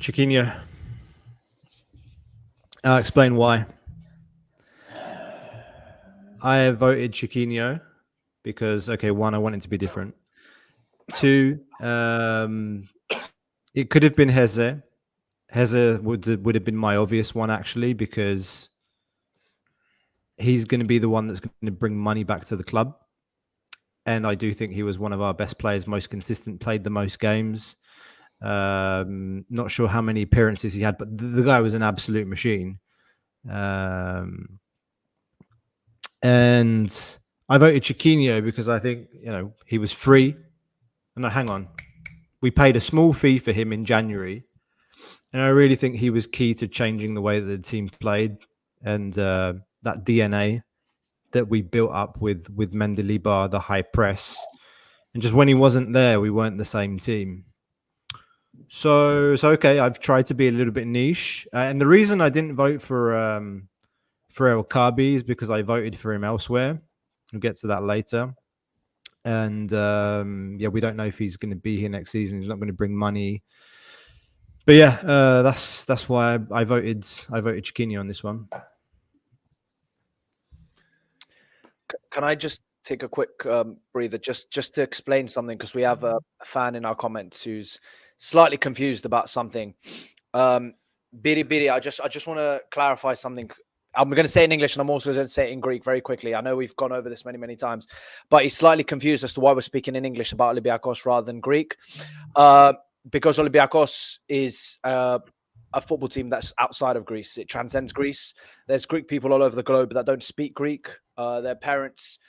Chiquinho. I'll explain why. I voted Chiquinho because, one, I want it to be different. 2, it could have been Heze. Heze would have been my obvious one, actually, because he's going to be the one that's going to bring money back to the club. And I do think he was one of our best players, most consistent, played the most games. Not sure how many appearances he had, but the guy was an absolute machine. And I voted Chiquinho because I think, he was free. No, hang on. We paid a small fee for him in January. And I really think he was key to changing the way that the team played and that DNA that we built up with Mendilibar, the high press. And just when he wasn't there, we weren't the same team. So okay, I've tried to be a little bit niche. And the reason I didn't vote for El Kabi is because I voted for him elsewhere. We'll get to that later. And we don't know if he's going to be here next season. He's not going to bring money. But that's why I voted Chiquinho on this one. Can I just take a quick breather just to explain something, because we have a fan in our comments who's slightly confused about something. Biri, I just want to clarify something. I'm going to say it in English and I'm also going to say it in Greek very quickly. I know we've gone over this many times, but he's slightly confused as to why we're speaking in English about Olympiacos rather than Greek. Because Olympiacos is a football team that's outside of Greece. It transcends Greece. There's Greek people all over the globe that don't speak Greek. Their parents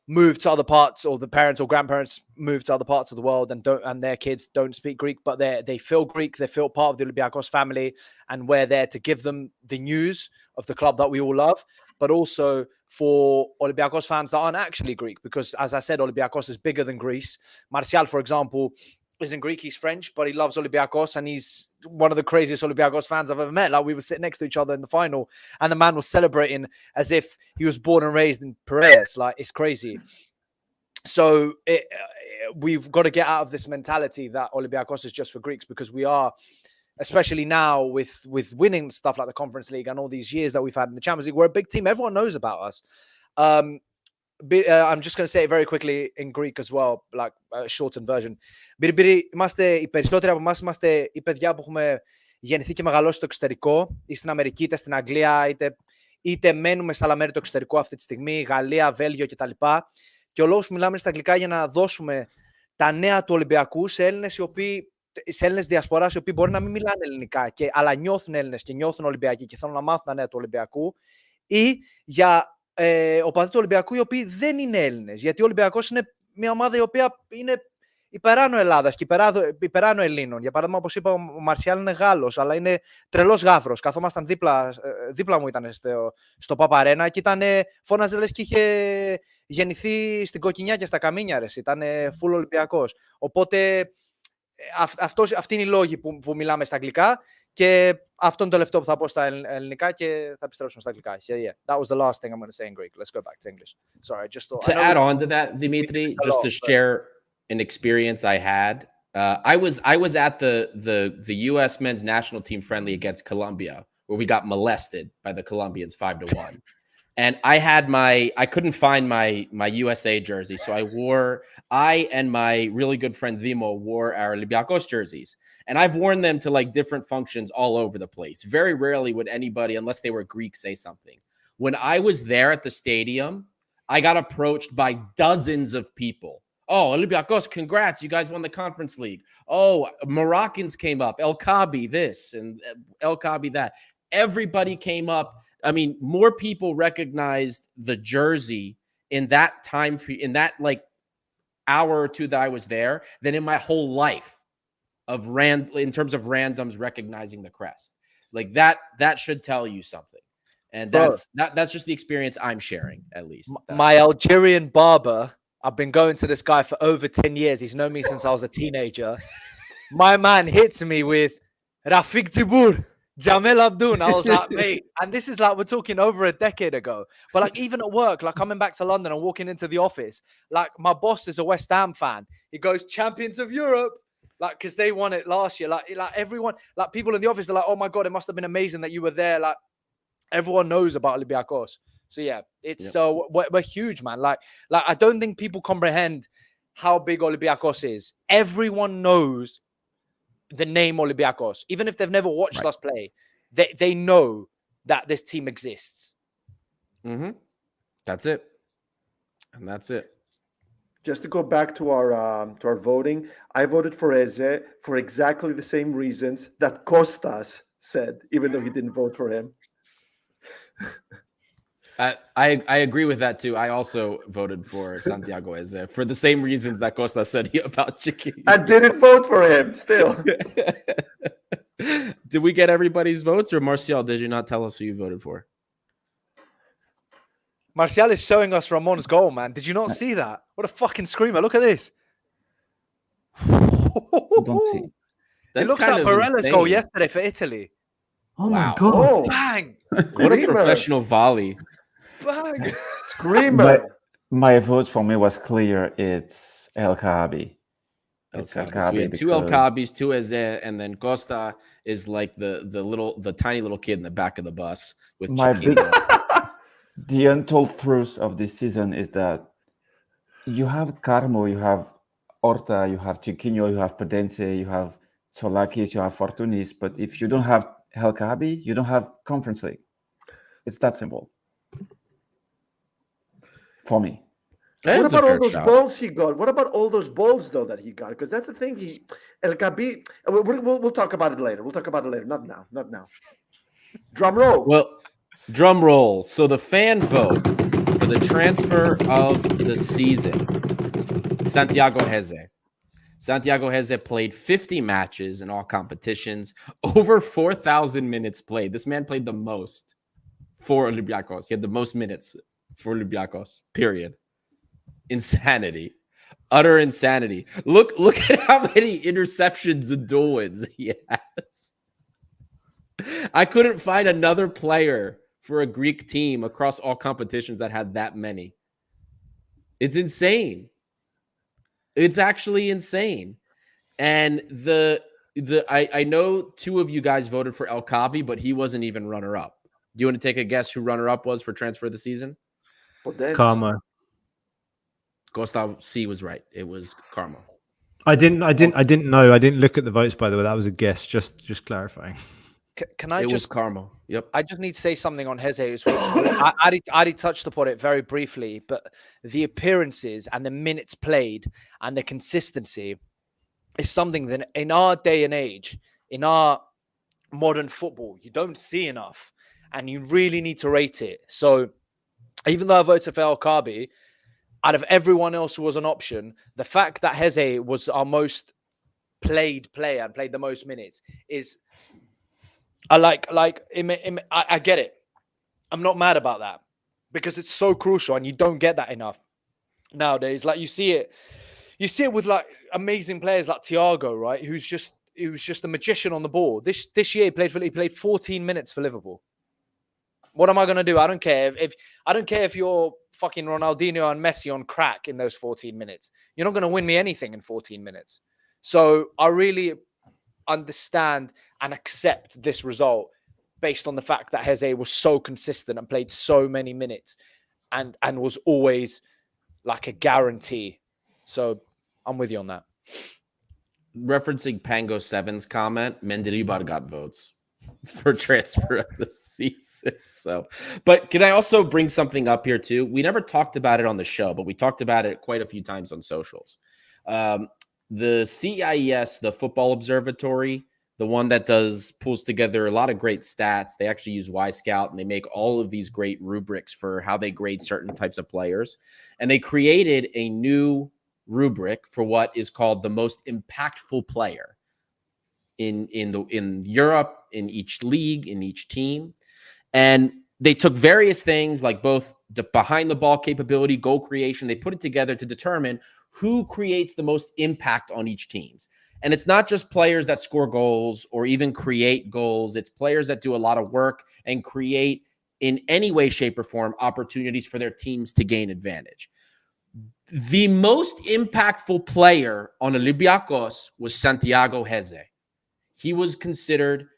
move to other parts, or the parents or grandparents move to other parts of the world and their kids don't speak Greek, but they feel Greek. They feel part of the Olympiacos family, and we're there to give them the news of the club that we all love. but also for Olympiacos fans that aren't actually Greek, because as I said, Olympiacos is bigger than Greece. Martial, for example, isn't Greek, he's French, but he loves Olympiacos, and he's one of the craziest Olympiacos fans I've ever met. Like, we were sitting next to each other in the final, and the man was celebrating as if he was born and raised in Piraeus. Like, it's crazy. So we've got to get out of this mentality that Olympiacos is just for Greeks, because we are, especially now with winning stuff like the Conference League and all these years that we've had in the Champions League, we're a big team. Everyone knows about us. I'm just going to say it very quickly in Greek as well, like a shortened version. Οι περισσότεροι από εμάς είμαστε οι παιδιά που έχουμε γεννηθεί και μεγαλώσει στο εξωτερικό, ή στην Αμερική, είτε στην Αγγλία, είτε μένουμε σε άλλα μέρη του εξωτερικού αυτή τη στιγμή, Γαλλία, Βέλγιο κτλ. Και ο λόγος που μιλάμε στα αγγλικά για να δώσουμε τα νέα του Ολυμπιακού σε Έλληνες διασποράς, οι οποίοι μπορεί να μην μιλάνε ελληνικά, αλλά νιώθουν Έλληνες και νιώθουν Ολυμπιακοί και θέλουν να μάθουν τα νέα του Ολυμπιακού, ή για οπαδοί του Ολυμπιακού οι οποίοι δεν είναι Έλληνες. Γιατί ο Ολυμπιακός είναι μια ομάδα η οποία είναι υπεράνω Ελλάδας και υπεράνω Ελλήνων. Για παράδειγμα, όπως είπα, ο Μαρσιάλ είναι Γάλλος, αλλά είναι τρελός γάβρος. Καθόμασταν δίπλα μου, ήταν στο Παπαρένα και φώναζε λες και είχε γεννηθεί στην Κοκκινιά και στα Καμίνια, ρε. Ήταν full Ολυμπιακός. Οπότε αυτοί είναι οι λόγοι που μιλάμε στα αγγλικά. Και αυτό είναι το τελευταίο που θα πω στα ελληνικά και θα επιστρέψουμε στα αγγλικά. Yeah. That was the last thing I'm going to say in Greek. Let's go back to English. Sorry, I just thought... To add on to that, Dimitri, just to share an experience I had. I was at the U.S. men's national team friendly against Colombia, where we got molested by the Colombians 5-1. And I couldn't find my USA jersey. So I and my really good friend Vimo wore our Olympiacos jerseys. And I've worn them to like different functions all over the place. Very rarely would anybody, unless they were Greek, say something. When I was there at the stadium, I got approached by dozens of people. Oh, Olympiacos, congrats. You guys won the Conference League. Oh, Moroccans came up. El Kabi this and El Kabi that. Everybody came up. I mean, more people recognized the jersey in that time, in that like hour or two that I was there, than in my whole life in terms of randoms recognizing the crest. Like that should tell you something. And that's just the experience I'm sharing, at least. My Algerian barber, I've been going to this guy for over 10 years. He's known me since I was a teenager. My man hits me with Rafik Tibur. Jamel Abdoun. I was like, mate, and this is like, we're talking over a decade ago. But like, even at work, like coming back to London and walking into the office, like my boss is a West Ham fan. He goes, champions of Europe. Like, because they won it last year. Like everyone, like people in the office are like, oh my God, it must have been amazing that you were there. Like, everyone knows about Olympiacos. So yeah, it's we're huge, man. Like I don't think people comprehend how big Olympiacos is. Everyone knows the name Olympiacos, even if they've never watched us play. They know that this team exists. Mm-hmm. That's it, and that's it. Just to go back to our voting, I voted for Eze for exactly the same reasons that Kostas said, even though he didn't vote for him. I agree with that too. I also voted for Santiago Eze for the same reasons that Costa said about Chiquinho. I didn't vote for him still. Did we get everybody's votes, or Martial, did you not tell us who you voted for? Martial is showing us Ramon's goal, man. Did you not see that? What a fucking screamer. Look at this. Don't see. It looks like Barella's goal yesterday for Italy. Oh my God. Oh. Bang. What a professional volley. Bang. Screamer. My vote for me was clear. It's El Kabi. It's El Kabi. So we had two El Kabis, two Eze, and then Costa is like the tiny little kid in the back of the bus with The untold truth of this season is that you have Carmo, you have Horta, you have Chiquinho, you have Pedense, you have Solakis, you have Fortunis, but if you don't have El Kabi, you don't have Conference League. It's that simple. For me. What about all those balls he got? What about all those balls, though, that he got? Because that's the thing. El Kabi, we'll talk about it later. We'll talk about it later. Not now. Not now. Drum roll. Well, drum roll. So the fan vote for the transfer of the season, Santiago Eze. Santiago Eze played 50 matches in all competitions, over 4,000 minutes played. This man played the most. for Olympiacos. He had the most minutes for Olympiacos, period. Insanity. Utter insanity. Look at how many interceptions and dual wins he has. I couldn't find another player for a Greek team across all competitions that had that many. It's insane. It's actually insane. And I know two of you guys voted for El Kabi, but he wasn't even runner-up. Do you want to take a guess who runner-up was for transfer of the season? Karma. Gustav C was right. It was Karma. I didn't know. I didn't look at the votes, by the way. That was a guess. Just clarifying. Can I It was just Karma. Yep. I just need to say something on Jesus, which Adi touched upon it very briefly, but the appearances and the minutes played and the consistency is something that in our day and age, in our modern football, you don't see enough, and you really need to rate it. So even though I voted for El Kabi, out of everyone else who was an option, the fact that Heze was our most played player and played the most minutes is... I get it. I'm not mad about that because it's so crucial and you don't get that enough nowadays. Like you see it with like amazing players like Thiago, right? Who's just a magician on the ball. This year he played 14 minutes for Liverpool. What am I going to do? I don't care if you're fucking Ronaldinho and Messi on crack in those 14 minutes. You're not going to win me anything in 14 minutes. So I really understand and accept this result based on the fact that Heze was so consistent and played so many minutes and was always like a guarantee. So I'm with you on that. Referencing Pango 7's comment, Mendilibar got votes for transfer of the season. So, but can I also bring something up here too? We never talked about it on the show, but we talked about it quite a few times on socials. The CIES, the Football Observatory, the one that pulls together a lot of great stats. They actually use Y-Scout and they make all of these great rubrics for how they grade certain types of players. And they created a new rubric for what is called the most impactful player in Europe, in each league, in each team. And they took various things like both the behind the ball capability, goal creation. They put it together to determine who creates the most impact on each teams. And it's not just players that score goals or even create goals. It's players that do a lot of work and create in any way, shape, or form opportunities for their teams to gain advantage. The most impactful player on Olympiacos was Santiago Heze. He was considered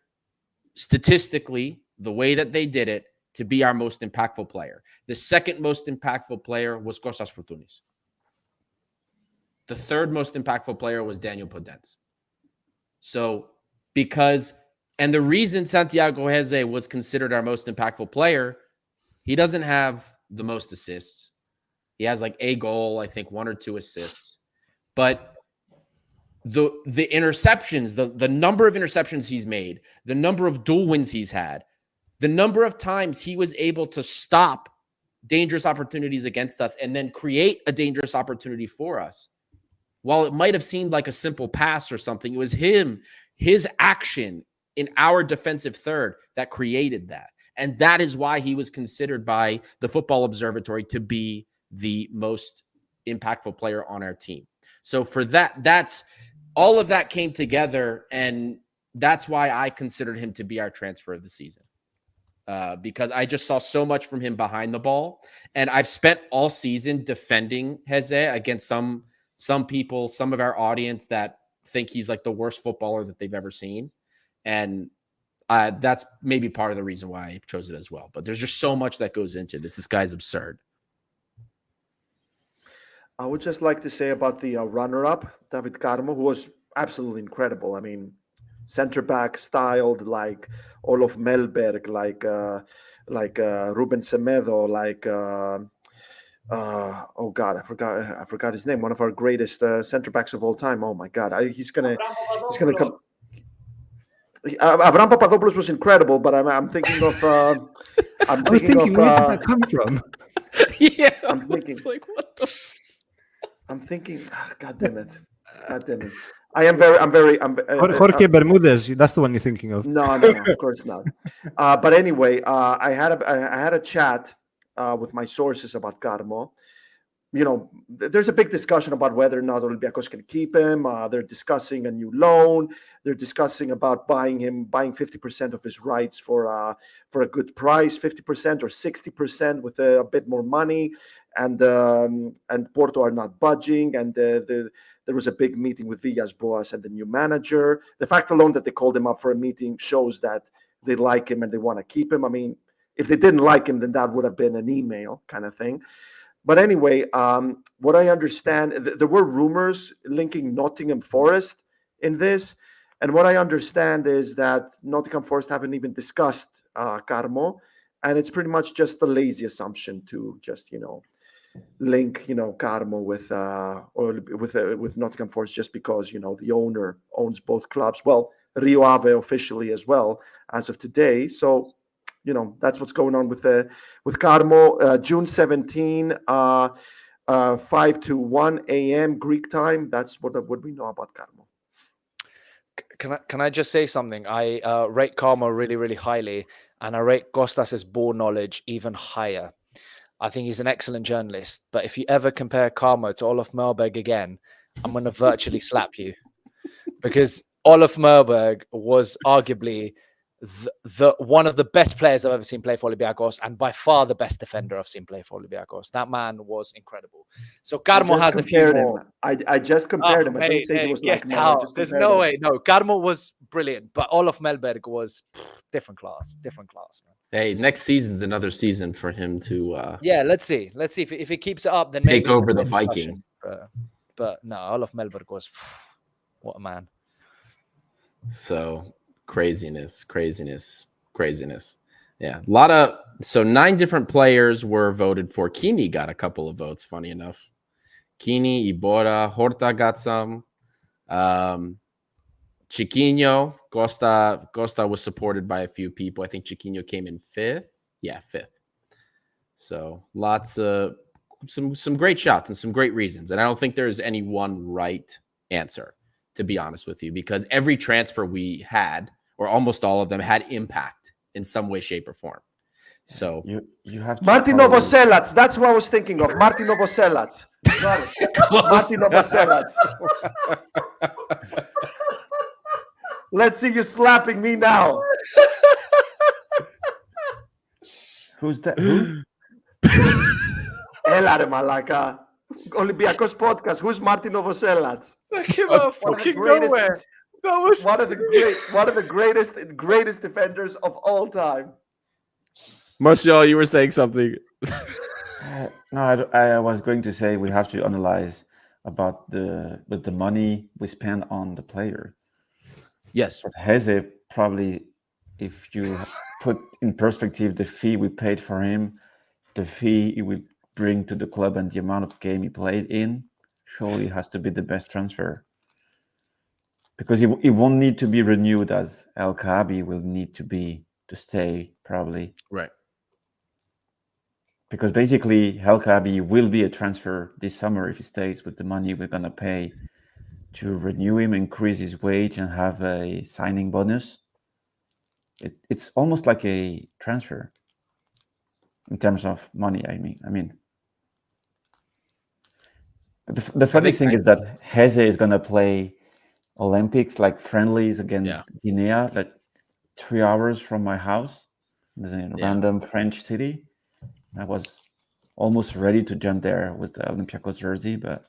statistically, the way that they did it, to be our most impactful player. The second most impactful player was Kostas Froutounis. The third most impactful player was Daniel Podence. So and the reason Santiago Heze was considered our most impactful player, he doesn't have the most assists. He has like a goal, I think 1 or 2 assists. But the interceptions, the number of interceptions he's made, the number of dual wins he's had, the number of times he was able to stop dangerous opportunities against us and then create a dangerous opportunity for us. While it might have seemed like a simple pass or something, it was his action in our defensive third that created that. And that is why he was considered by the Football Observatory to be the most impactful player on our team. So for that's all of that came together, and that's why I considered him to be our transfer of the season. Because I just saw so much from him behind the ball. And I've spent all season defending Heze against some people, some of our audience that think he's like the worst footballer that they've ever seen. And that's maybe part of the reason why I chose it as well. But there's just so much that goes into this. This guy's absurd. I would just like to say about the runner-up, David Carmo, who was absolutely incredible. I mean, center back styled like Olof Mellberg, like Ruben Semedo, like oh God, I forgot his name. One of our greatest center backs of all time. Oh my God, he's gonna come. Avram Papadopoulos was incredible, but I'm thinking of. I was thinking, where did that come from? Yeah, I'm thinking. like what the. I'm thinking. God damn it. That didn't. I'm very. Jorge Bermudez, that's the one you're thinking of. No, of course not. But anyway, I had a chat with my sources about Carmo. There's a big discussion about whether or not Olympiacos can keep him. They're discussing a new loan. They're discussing about buying 50% of his rights for a good price, 50% or 60% with a bit more money. And Porto are not budging. And there was a big meeting with Villas-Boas and the new manager. The fact alone that they called him up for a meeting shows that they like him and they want to keep him. I mean, if they didn't like him, then that would have been an email kind of thing. But anyway, what I understand, there were rumors linking Nottingham Forest in this. And what I understand is that Nottingham Forest haven't even discussed Carmo. And it's pretty much just a lazy assumption to just, link, Carmo with Nottingham Forest just because, the owner owns both clubs. Well, Rio Ave officially as well as of today. So, that's what's going on with Carmo. June 17, 5 to 1 a.m. Greek time. That's what we know about Carmo. Can I just say something? I rate Carmo really, really highly, and I rate Kostas's ball knowledge even higher. I think he's an excellent journalist. But if you ever compare Carmo to Olof Mellberg again, I'm going to virtually slap you, because Olof Mellberg was arguably the one of the best players I've ever seen play for Olympiacos, and by far the best defender I've seen play for Olympiacos. That man was incredible. So Carmo has a few more. I just compared him. I didn't say he was like out. There's no way. No, Carmo was brilliant, but Olof Mellberg was different class, man. Hey, next season's another season for him to. Yeah, let's see if he keeps it up, then take maybe over the Viking. But no, Olof Mellberg was what a man. So craziness. Yeah, a lot of 9 different players were voted for. Kini got a couple of votes. Funny enough, Kini, Ibora, Horta got some. Chiquinho, Costa was supported by a few people. I think Chiquinho came in 5th. Yeah, 5th. So lots of some great shots and some great reasons. And I don't think there's any one right answer, to be honest with you, because every transfer we had, or almost all of them, had impact in some way, shape, or form. So you have Martin Novoselac. That's who I was thinking of. Martin Novoselac. Martin Novoselac. Let's see you slapping me now. Who's that? Who? Elare Malaka. Olympiacos podcast. Who's Martin Novoselac? That came out of fucking nowhere. That was one of the greatest defenders of all time. Martial, you were saying something. No, I was going to say we have to analyze about the money we spend on the player. Yes. But Heze, probably, if you put in perspective the fee we paid for him, the fee he will bring to the club, and the amount of game he played in, surely has to be the best transfer. Because he won't need to be renewed as El Kaabi will need to stay, probably. Right. Because basically, El Kaabi will be a transfer this summer if he stays with the money we're going to pay to renew him, increase his wage, and have a signing bonus. It's almost like a transfer in terms of money, I mean. But the funny thing is that Heze is going to play Olympics, like friendlies against Guinea, like 3 hours from my house. It was in a random French city. I was almost ready to jump there with the Olympiacos jersey, but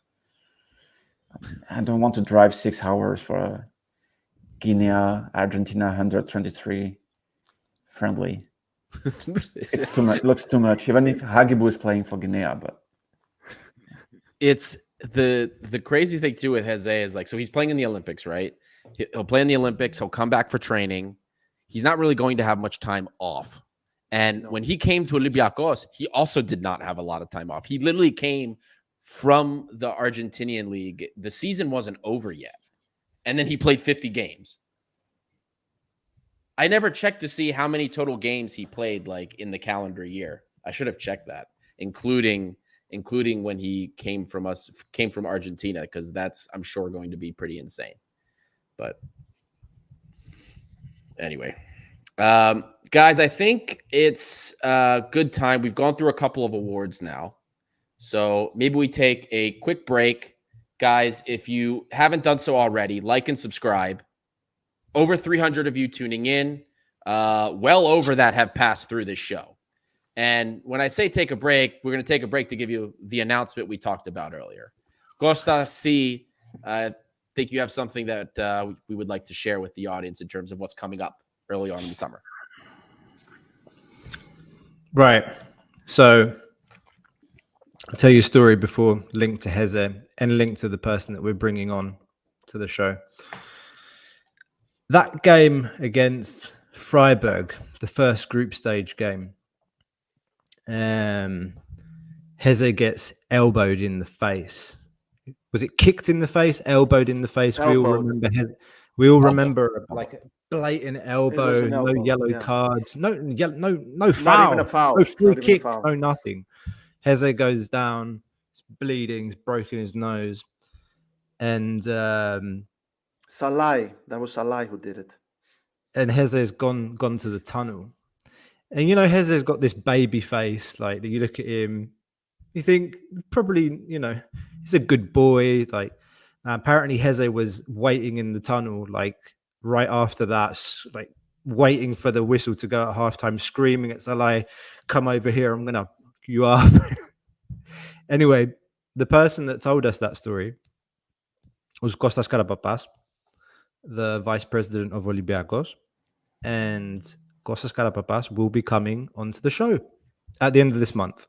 I don't want to drive 6 hours for a Guinea, Argentina 123 friendly. It's too much. Looks too much. Even if Hagibu is playing for Guinea, but it's the crazy thing too with Heze is like, so he's playing in the Olympics, right? He'll play in the Olympics. He'll come back for training. He's not really going to have much time off. And when he came to Olympiacos, he also did not have a lot of time off. He literally came from the Argentinian league. The season wasn't over yet. And then he played 50 games. I never checked to see how many total games he played like in the calendar year. I should have checked that, including including when he came from Argentina, because that's, I'm sure, going to be pretty insane. But anyway, guys, I think it's a good time. We've gone through a couple of awards now, so maybe we take a quick break. Guys, if you haven't done so already, like and subscribe. Over 300 of you tuning in. Well over that have passed through this show. And when I say take a break, we're going to take a break to give you the announcement we talked about earlier. Costa C, I think you have something that we would like to share with the audience in terms of what's coming up early on in the summer. Right. So I'll tell you a story before link to Heze and link to the person that we're bringing on to the show. That game against Freiburg, the first group stage game, Heze gets elbowed in the face. Was it kicked in the face, elbowed in the face? Elbowed. We all remember we all remember like a blatant elbow, an elbow, no yellow yeah. cards, no foul, Not even a foul. no free Not even a kick, foul. no nothing. Heze goes down, he's bleeding, he's broken his nose, and Salai. That was Salai who did it. and Heze's gone to the tunnel. And you know, Heze's got this baby face, like you look at him, you think probably, you know, he's a good boy. Like apparently Heze was waiting in the tunnel, like right after that, like waiting for the whistle to go at halftime, screaming at Salai, come over here, I'm gonna fuck you up. Anyway, the person that told us that story was Kostas Karapapas, the vice president of Olympiacos, and Kostas Karapapas will be coming onto the show at the end of this month.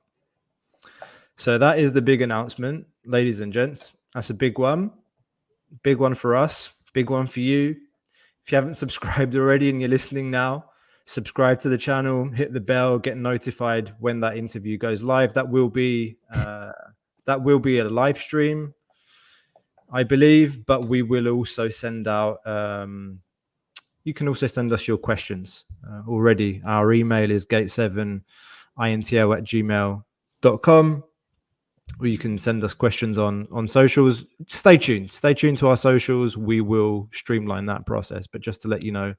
So that is the big announcement, ladies and gents. That's a big one for us, big one for you. If you haven't subscribed already and you're listening now, subscribe to the channel, hit the bell, get notified when that interview goes live. That will be a live stream, I believe, but we will also send out. You can also send us your questions already. Our email is gate7intl@gmail.com. Or you can send us questions on socials. Stay tuned to our socials. We will streamline that process. But just to let you know,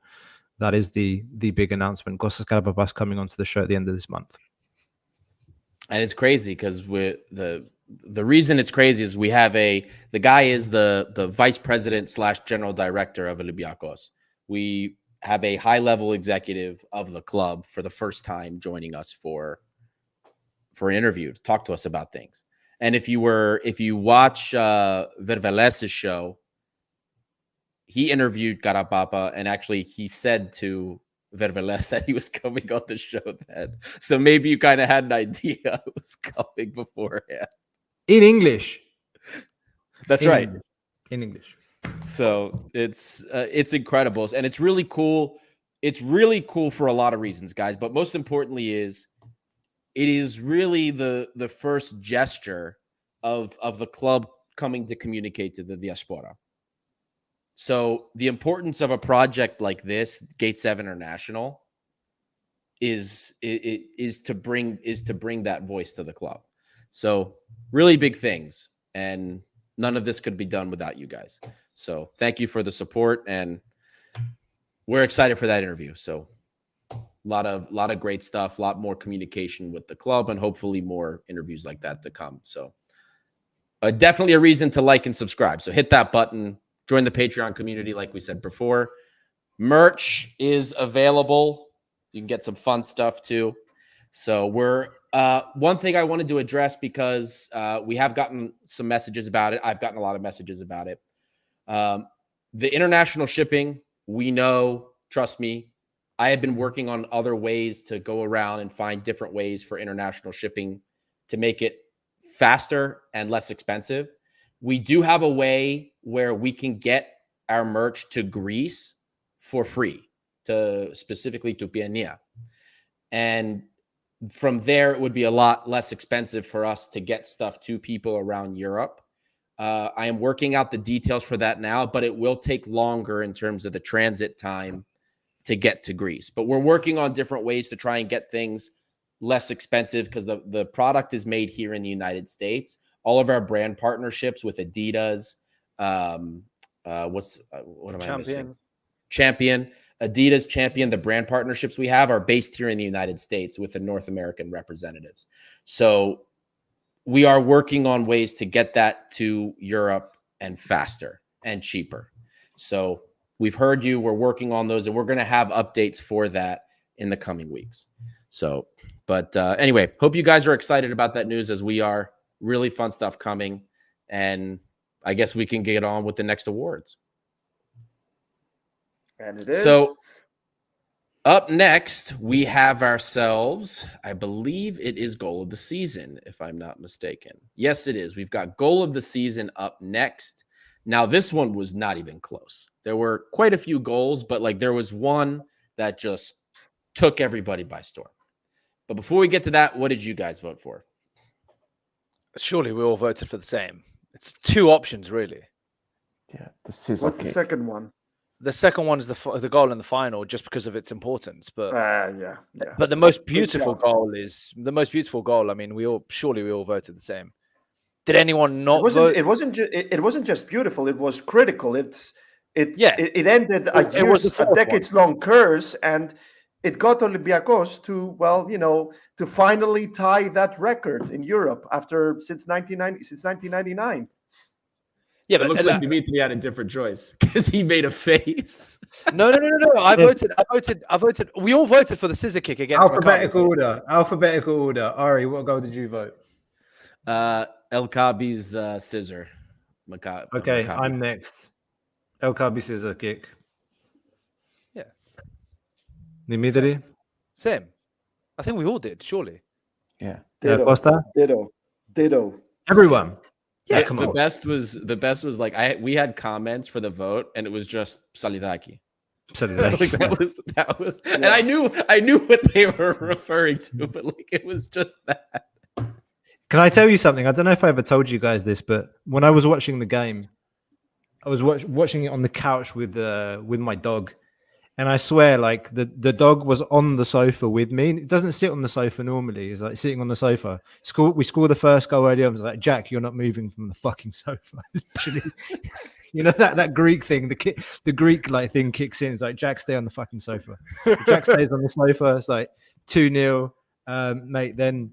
that is the big announcement. Kostas Karapapas coming onto the show at the end of this month. And it's crazy because the reason it's crazy is we have the guy is the vice president / general director of Olympiacos. We have a high level executive of the club for the first time joining us for an interview to talk to us about things. And if you watch Verveles's show, he interviewed Karapapa, and actually he said to Verveles that he was coming on the show then. So maybe you kind of had an idea it was coming beforehand. In English. That's right. In English. So it's incredible. And it's really cool. It's really cool for a lot of reasons, guys. But most importantly it is really the first gesture of the club coming to communicate to the diaspora. So the importance of a project like this, Gate 7 International, is to bring that voice to the club. So really big things, and none of this could be done without you guys. So thank you for the support, and we're excited for that interview. So a lot of great stuff, a lot more communication with the club, and hopefully more interviews like that to come. So definitely a reason to like and subscribe. So hit that button. Join the Patreon community, like we said before. Merch is available. You can get some fun stuff too. So we're one thing I wanted to address, because we have gotten some messages about it. I've gotten a lot of messages about it. The international shipping, we know, trust me, I have been working on other ways to go around and find different ways for international shipping to make it faster and less expensive. We do have a way where we can get our merch to Greece for free, specifically to Piania. And from there, it would be a lot less expensive for us to get stuff to people around Europe. I am working out the details for that now, but it will take longer in terms of the transit time to get to Greece. But we're working on different ways to try and get things less expensive because the product is made here in the United States. All of our brand partnerships with Adidas, what am I missing? Champion, Adidas, Champion, the brand partnerships we have are based here in the United States with the North American representatives. So we are working on ways to get that to Europe and faster and cheaper. So we've heard you. We're working on those, and we're going to have updates for that in the coming weeks. So, but anyway, hope you guys are excited about that news as we are. Really fun stuff coming. And I guess we can get on with the next awards. And it is. So up next, we have ourselves, I believe it is goal of the season, if I'm not mistaken. Yes, it is. We've got goal of the season up next. Now, this one was not even close. There were quite a few goals, but like there was one that just took everybody by storm. But before we get to that, what did you guys vote for? Surely we all voted for the same. It's two options, really. Yeah, the scissor What's kick. the second one? The second one is the goal in the final, just because of its importance. But Yeah. but the most Good beautiful job. goal is the most beautiful goal. I mean, we all voted the same. Did anyone not vote? It wasn't just beautiful. It was critical. It ended It was the a fourth decades-long curse, and it got Olympiacos to finally tie that record in Europe since 1999. Yeah, It but looks like Dimitri had a different choice because he made a face. No. I voted. We all voted for the scissor kick against Alphabetical Maccabi. order. Alphabetical order. Ari, what goal did you vote? El Kabi's scissor. Okay, Maccabi. I'm next. El Kabi scissor kick. Yeah. Dimitri? Same. I think we all did, surely. Yeah. Costa? Ditto. Everyone. Yeah, come the on. best was like we had comments for the vote and it was just Salidaki. Like that was and I knew what they were referring to, but like it was just that. Can I tell you something? I don't know if I ever told you guys this, but when I was watching the game, I was watching it on the couch with my dog, and I swear, like the dog was on the sofa with me. It doesn't sit on the sofa normally; it's like sitting on the sofa. We scored the first goal earlier. I was like, Jack, you're not moving from the fucking sofa. Literally, you know that Greek thing, the Greek like thing kicks in. It's like Jack, stay on the fucking sofa. Jack stays on the sofa. It's like 2-0, mate. Then.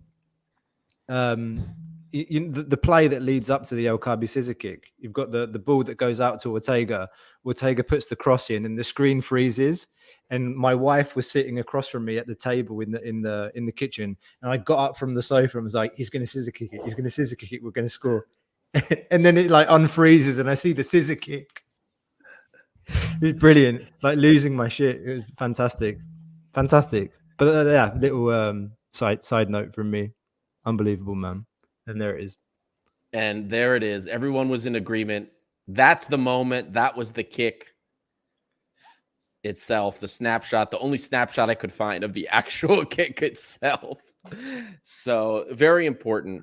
The play that leads up to the El Kabi scissor kick, you've got the ball that goes out to Ortega. Ortega puts the cross in, and the screen freezes. And my wife was sitting across from me at the table in the kitchen, and I got up from the sofa and was like, "He's going to scissor kick it. He's going to scissor kick it. We're going to score." And then it like unfreezes, and I see the scissor kick. It was brilliant, like losing my shit. It was fantastic. But yeah, little side note from me. Unbelievable, man. And there it is. And there it is. Everyone was in agreement. That's the moment. That was the kick itself, the snapshot, the only snapshot I could find of the actual kick itself. So very important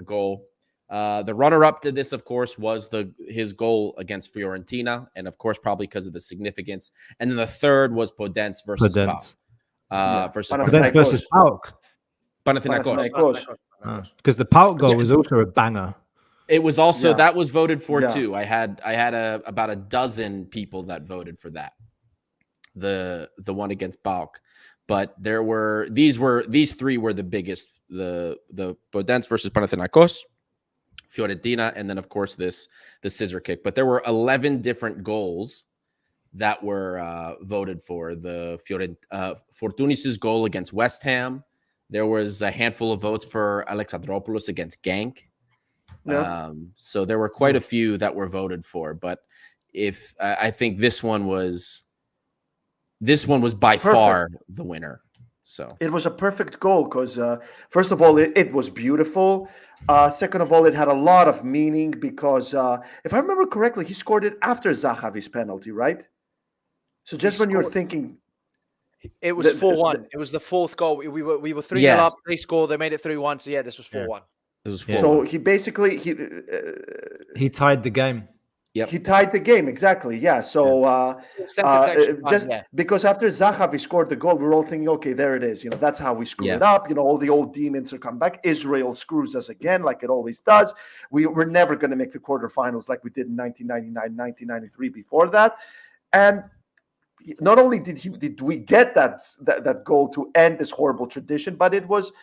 goal. The runner-up to this, of course, was his goal against Fiorentina, and of course, probably because of the significance. And then the third was Podence versus PAOK. Versus PAOK. Panathinaikos. Because the PAOK goal was also a banger. It was also that was voted for too. I had about a dozen people that voted for that. The one against PAOK. But these three were the biggest. The Podence versus Panathinaikos, Fiorentina, and then of course the scissor kick. But there were 11 different goals that were voted for. The Fortounis's goal against West Ham. There was a handful of votes for Alexandropoulos against Genk. Yeah. So there were quite a few that were voted for, but I think this one was by far the winner. So it was a perfect goal because first of all, it was beautiful. Second of all, it had a lot of meaning because if I remember correctly, he scored it after Zahavi's penalty, right? So just when you're thinking. It was 4-1. It was the fourth goal. We were 3-0 up. They scored. They made it 3-1. So yeah, this was 4-1. It was 4-1. So he basically he tied the game. Yep. He tied the game, exactly. Yeah. So just because after Zahavi scored the goal, we're all thinking, okay, there it is. That's how we screw it up. All the old demons are come back. Israel screws us again, like it always does. We're never going to make the quarterfinals like we did in 1999, 1993 before that. And not only did we get that goal to end this horrible tradition, but it was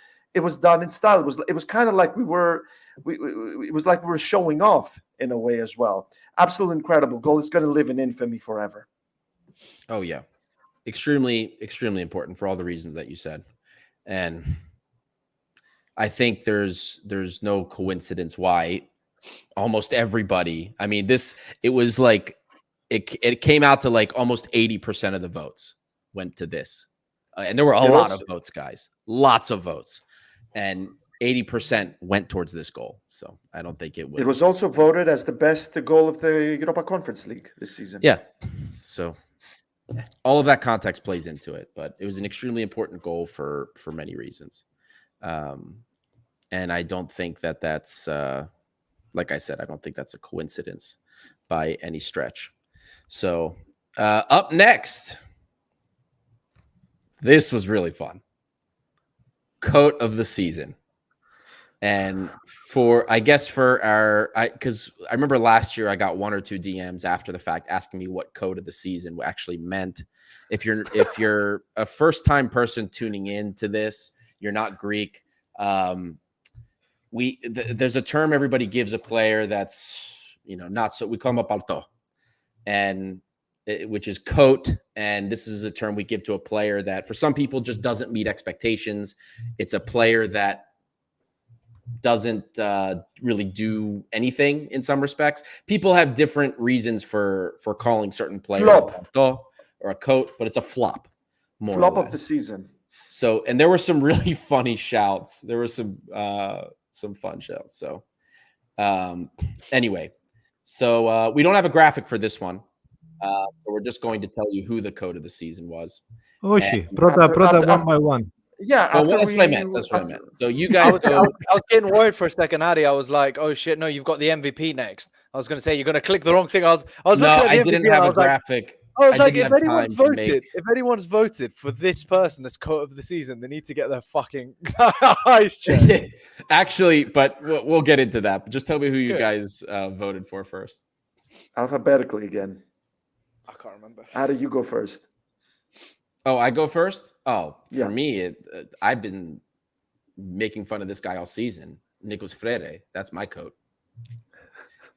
done in style. It was kind of like it was like we were showing off in a way as well. Absolutely incredible goal. It's going to live in infamy forever. Oh yeah, extremely, extremely important for all the reasons that you said, and I think there's no coincidence why almost everybody. I mean, it was like it came out to like almost 80% of the votes went to this, and there were a lot of votes, guys, lots of votes, and 80% went towards this goal. So I don't think it was. It was also voted as the best goal of the Europa Conference League this season. Yeah. So all of that context plays into it, but it was an extremely important goal for many reasons. And I don't think that's, like I said, I don't think that's a coincidence by any stretch. So up next, this was really fun. Coat of the season. And because I remember last year I got 1 or 2 DMs after the fact asking me what code of the season actually meant. If you're a first time person tuning in to this, you're not Greek. There's a term everybody gives a player that's not so, we call them a palto, and which is coat, and this is a term we give to a player that for some people just doesn't meet expectations. It's a player that doesn't really do anything in some respects. People have different reasons for calling certain players a palto or a coat, but it's a flop. Flop of the season. So, and there were some really funny shouts. There were some fun shouts. So anyway, so we don't have a graphic for this one. So we're just going to tell you who the code of the season was. Brother, one by one. Yeah, well, that's what I meant. That's what I meant. So you guys I was getting worried for a second, Adi. I was like, "Oh shit, no, you've got the MVP next." I was going to say you're going to click the wrong thing. I was looking at the I MVP, didn't have a graphic. I was like, if anyone's voted for this person as coat of the season, they need to get their fucking eyes checked. Actually, but we'll get into that. But just tell me who you guys voted for first. Alphabetically again. I can't remember. How do you go first? Oh, I go first? Oh, for me, I've been making fun of this guy all season. Nicolas Freire. That's my coat.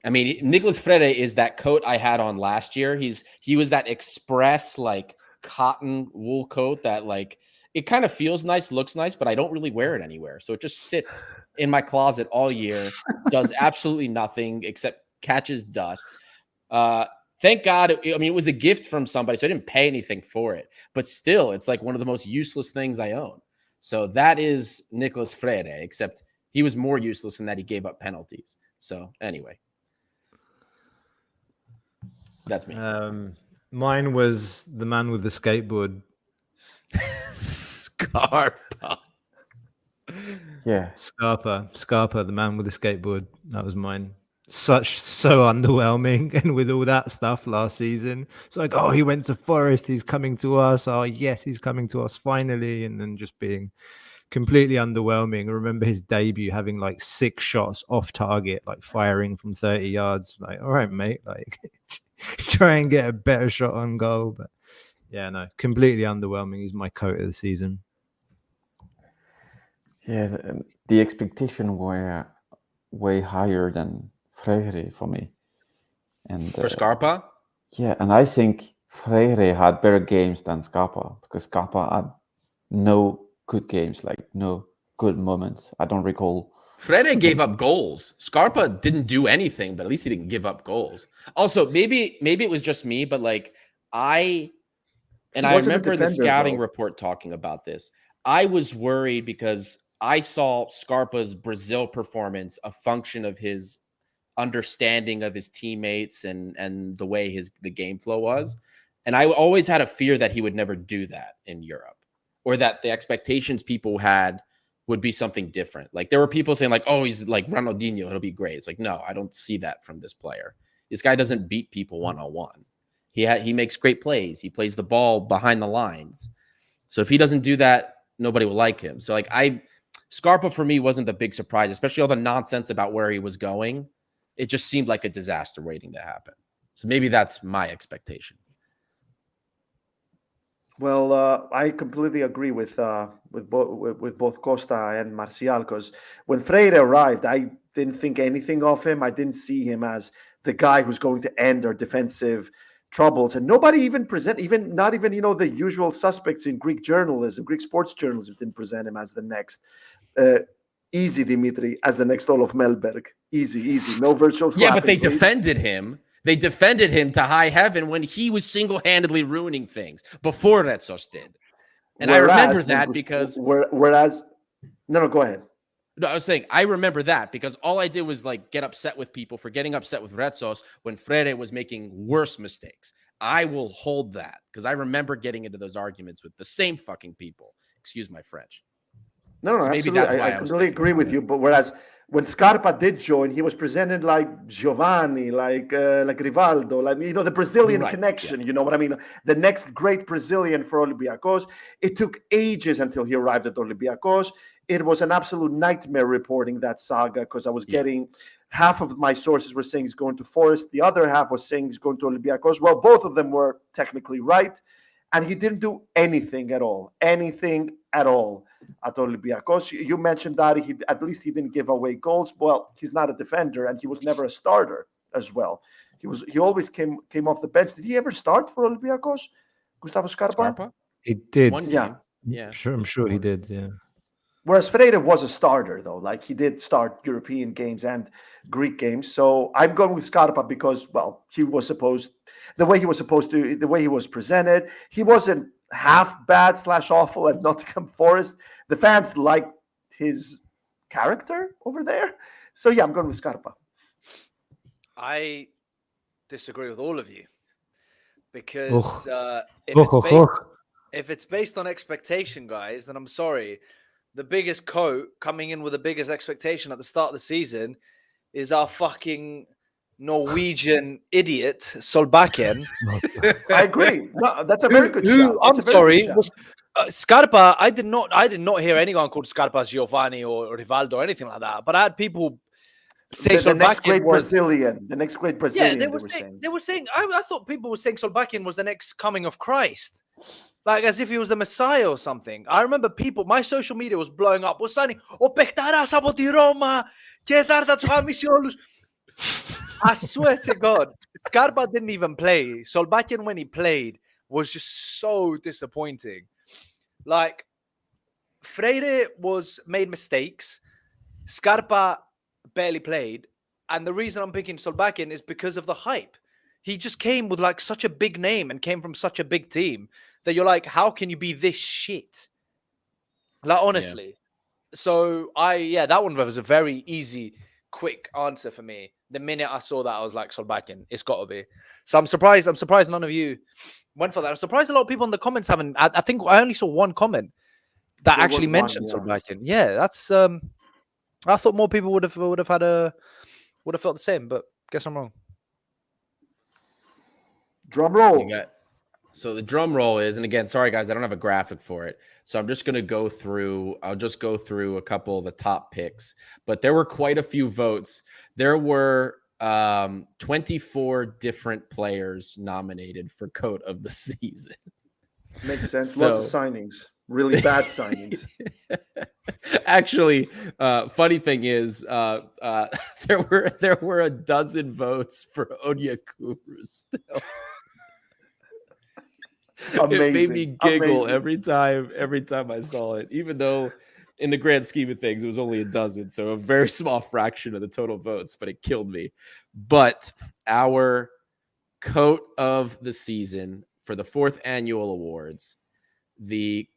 I mean, Nicolas Freire is that coat I had on last year. He was that express like cotton wool coat that like it kind of feels nice, looks nice, but I don't really wear it anywhere. So it just sits in my closet all year, does absolutely nothing except catches dust. Thank God. It was a gift from somebody, so I didn't pay anything for it. But still, it's like one of the most useless things I own. So that is Nicolas Freire, except he was more useless in that he gave up penalties. So anyway, that's me. Mine was the man with the skateboard. Scarpa. Yeah. Scarpa, the man with the skateboard. That was mine. So underwhelming, and with all that stuff last season, it's like, oh, he went to Forest, he's coming to us. Oh yes, he's coming to us finally, and then just being completely underwhelming. I remember his debut having like 6 shots off target, like firing from 30 yards. Like, all right, mate, like try and get a better shot on goal. But yeah, no, completely underwhelming. He's my coat of the season. Yeah, the expectation were way higher than Freire for me. And for Scarpa? Yeah, and I think Freire had better games than Scarpa, because Scarpa had no good games, like no good moments. I don't recall. Freire gave up goals. Scarpa didn't do anything, but at least he didn't give up goals. Also, maybe it was just me, but like I remember the scouting report talking about this. I was worried because I saw Scarpa's Brazil performance a function of his understanding of his teammates and the way the game flow was. And I always had a fear that he would never do that in Europe, or that the expectations people had would be something different. Like there were people saying like, oh, he's like Ronaldinho, it'll be great. It's like, no, I don't see that from this player. This guy doesn't beat people one-on-one. He makes great plays. He plays the ball behind the lines. So if he doesn't do that, nobody will like him. So Scarpa for me wasn't the big surprise, especially all the nonsense about where he was going. It just seemed like a disaster waiting to happen. So maybe that's my expectation. Well, I completely agree with both Costa and Marcial, because when Freire arrived, I didn't think anything of him. I didn't see him as the guy who's going to end our defensive troubles, and nobody even not even the usual suspects in Greek journalism, Greek sports journalism, didn't present him as the next easy Dimitri, as the next Olof Mellberg. Easy, no virtual slapping. Yeah, but they please. defended him. They defended him to high heaven when he was single-handedly ruining things before Retsos did. And I remember that because... Whereas... No, go ahead. No, I was saying, I remember that because all I did was get upset with people for getting upset with Retsos when Freire was making worse mistakes. I will hold that because I remember getting into those arguments with the same fucking people. Excuse my French. No, so maybe that's why I completely agree with you. But whereas when Scarpa did join, he was presented like Giovanni, like Rivaldo, like the Brazilian connection. Yeah. You know what I mean? The next great Brazilian for Olympiacos. It took ages until he arrived at Olympiacos. It was an absolute nightmare reporting that saga because I was getting half of my sources were saying he's going to Forest, the other half was saying he's going to Olympiacos. Well, both of them were technically right, and he didn't do anything at all at Olympiacos. You mentioned that at least he didn't give away goals. Well, he's not a defender, and he was never a starter as well. He always came off the bench. Did he ever start for Olympiacos, Gustavo Scarpa? He did. One game. Yeah. I'm sure he did. Yeah. Whereas Freire was a starter, though. Like, he did start European games and Greek games. So I'm going with Scarpa because, well, the way he was presented, he wasn't half bad / awful at Nottingham Forest. The fans liked his character over there. So yeah, I'm going with Scarpa. I disagree with all of you because if it's based on expectation, guys, then I'm sorry. The biggest coat coming in with the biggest expectation at the start of the season is our fucking Norwegian idiot Solbakken. I agree. No, that's a very good shout. I'm sorry, Scarpa. I did not hear anyone called Scarpa Giovanni or Rivaldo or anything like that. But I had people say the next great Brazilian. The next great Brazilian. Yeah, they were saying. I thought people were saying Solbakken was the next coming of Christ. Like as if he was the Messiah or something. I remember my social media was blowing up. Was signing, "O Pektaras από τη Roma, και θα τους χαμίσει όλους." I swear to God, Scarpa didn't even play. Solbakken, when he played, was just so disappointing. Like, Freire made mistakes. Scarpa barely played. And the reason I'm picking Solbakken is because of the hype. He just came with like such a big name and came from such a big team that you're like, how can you be this shit? Like, honestly. Yeah. So that one was a very easy, quick answer for me. The minute I saw that, I was like, Solbakken, it's got to be. So I'm surprised none of you went for that. I'm surprised a lot of people in the comments haven't. I think I only saw one comment that actually mentioned Solbakken. Yeah, that's. I thought more people would have felt the same, but guess I'm wrong. Drum roll. So the drum roll is, and again, sorry guys, I don't have a graphic for it. So I'm just going to go through a couple of the top picks, but there were quite a few votes. There were 24 different players nominated for coat of the season. Makes sense. Lots of signings, really bad signings. Actually, funny thing is, there were a dozen votes for Onyekuru still. Amazing. It made me giggle every time I saw it, even though in the grand scheme of things, it was only a dozen. So a very small fraction of the total votes, but it killed me. But our coat of the season for the 4th annual awards, the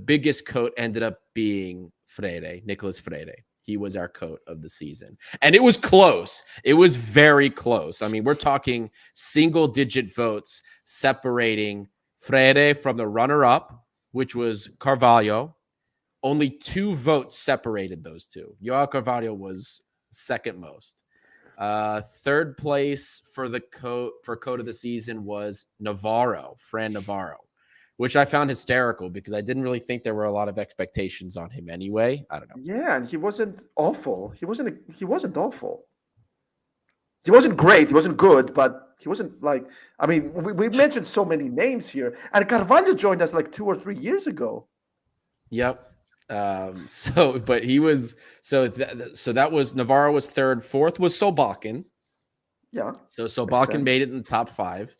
biggest coat ended up being Nicolas Freire. He was our coat of the season. And it was close. It was very close. I mean, we're talking single-digit votes separating Freire from the runner-up, which was Carvalho. Only 2 votes separated those two. Joao Carvalho was second most. Third place for the coat of the season was Fran Navarro, which I found hysterical because I didn't really think there were a lot of expectations on him anyway. I don't know. Yeah, and he wasn't awful. He wasn't awful. He wasn't great. He wasn't good, but he wasn't like. I mean, we mentioned so many names here, and Carvalho joined us like 2 or 3 years ago. Yep. But he was so that was Navarro was third. Fourth was Solbakken. Yeah. So Solbakken made it in the top 5.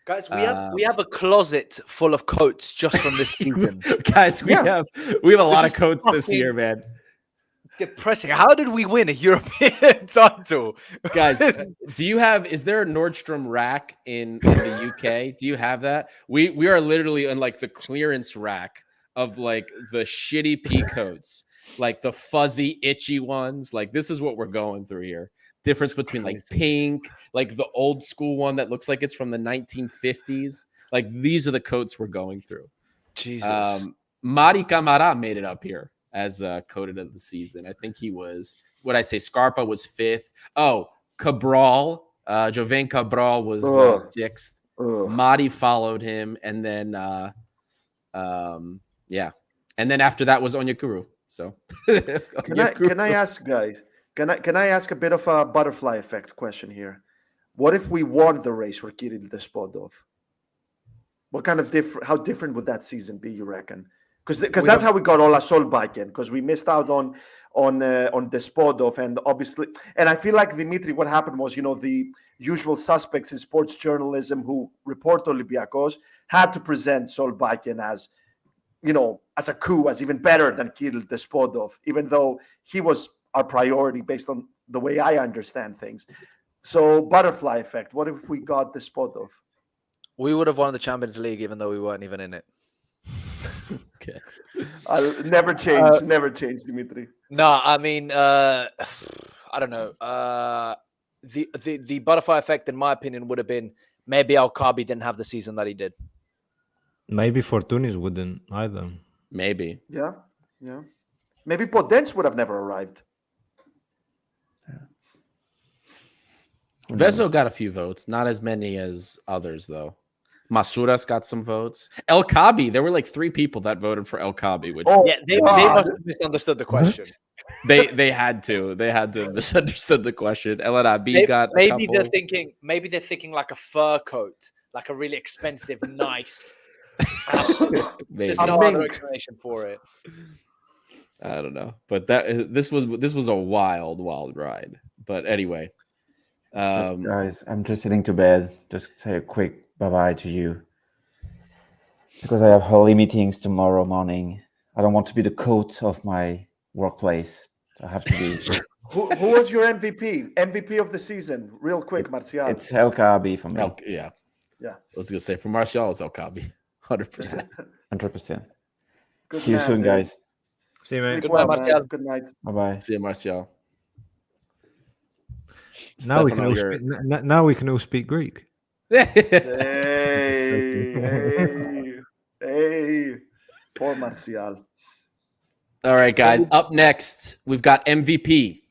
Guys, we have a closet full of coats just from this season. Guys, we have a lot of coats this year, man. Depressing. How did we win a European title? Guys, is there a Nordstrom rack in the UK? Do you have that? We are literally in like the clearance rack of like the shitty pea coats, like the fuzzy, itchy ones. Like this is what we're going through here. Difference between like pink, like the old school one that looks like it's from the 1950s. Like these are the coats we're going through. Jesus. Mari Camara made it up here as coated of the season. I think he was, Scarpa was 5th. Oh, Cabral, Joven Cabral was 6th. Mari followed him, and then and then after that was Onyekuru. So can I ask, guys? Can I ask a bit of a butterfly effect question here? What if we won the race for Kirill Despodov? What kind of how different would that season be, you reckon? Because that's how we got Ola Solbakken, because we missed out on Despodov, and obviously, and I feel like, Dimitri, what happened was, the usual suspects in sports journalism who report Olympiacos had to present Solbakken as, as a coup, as even better than Kirill Despodov, even though he was our priority based on the way I understand things. So, butterfly effect. What if we got Despodov? We would have won the Champions League even though we weren't even in it. Okay. I'll never change, Dimitri. No, I mean, I don't know. The butterfly effect, in my opinion, would have been maybe Alcabi didn't have the season that he did. Maybe Fortunis wouldn't either. Maybe. Yeah. Maybe Podence would have never arrived. Vezo got a few votes, not as many as others, though. Masuras got some votes. El Kabi, there were like 3 people that voted for El Kabi. Which they must have misunderstood the question. They had to misunderstood the question. El Arabi got maybe they're thinking like a fur coat, like a really expensive, nice. There's no other explanation for it. I don't know, but this was a wild ride. But anyway, guys, I'm just heading to bed. Just say a quick bye-bye to you, because I have holy meetings tomorrow morning. I don't want to be the coat of my workplace. So I have to be. Who was your MVP? MVP of the season, real quick, Martial. It's El Kabi for me. Yeah. I was gonna say for Martial, it's El Kabi, 100%. 100%. Good See you man, soon, dude. guys. See you, mate. Good night, Martial. Good night. Bye-bye. See you, Martial. Now we can all speak Greek. Hey, poor Martial. All right, guys. Up next, we've got MVP,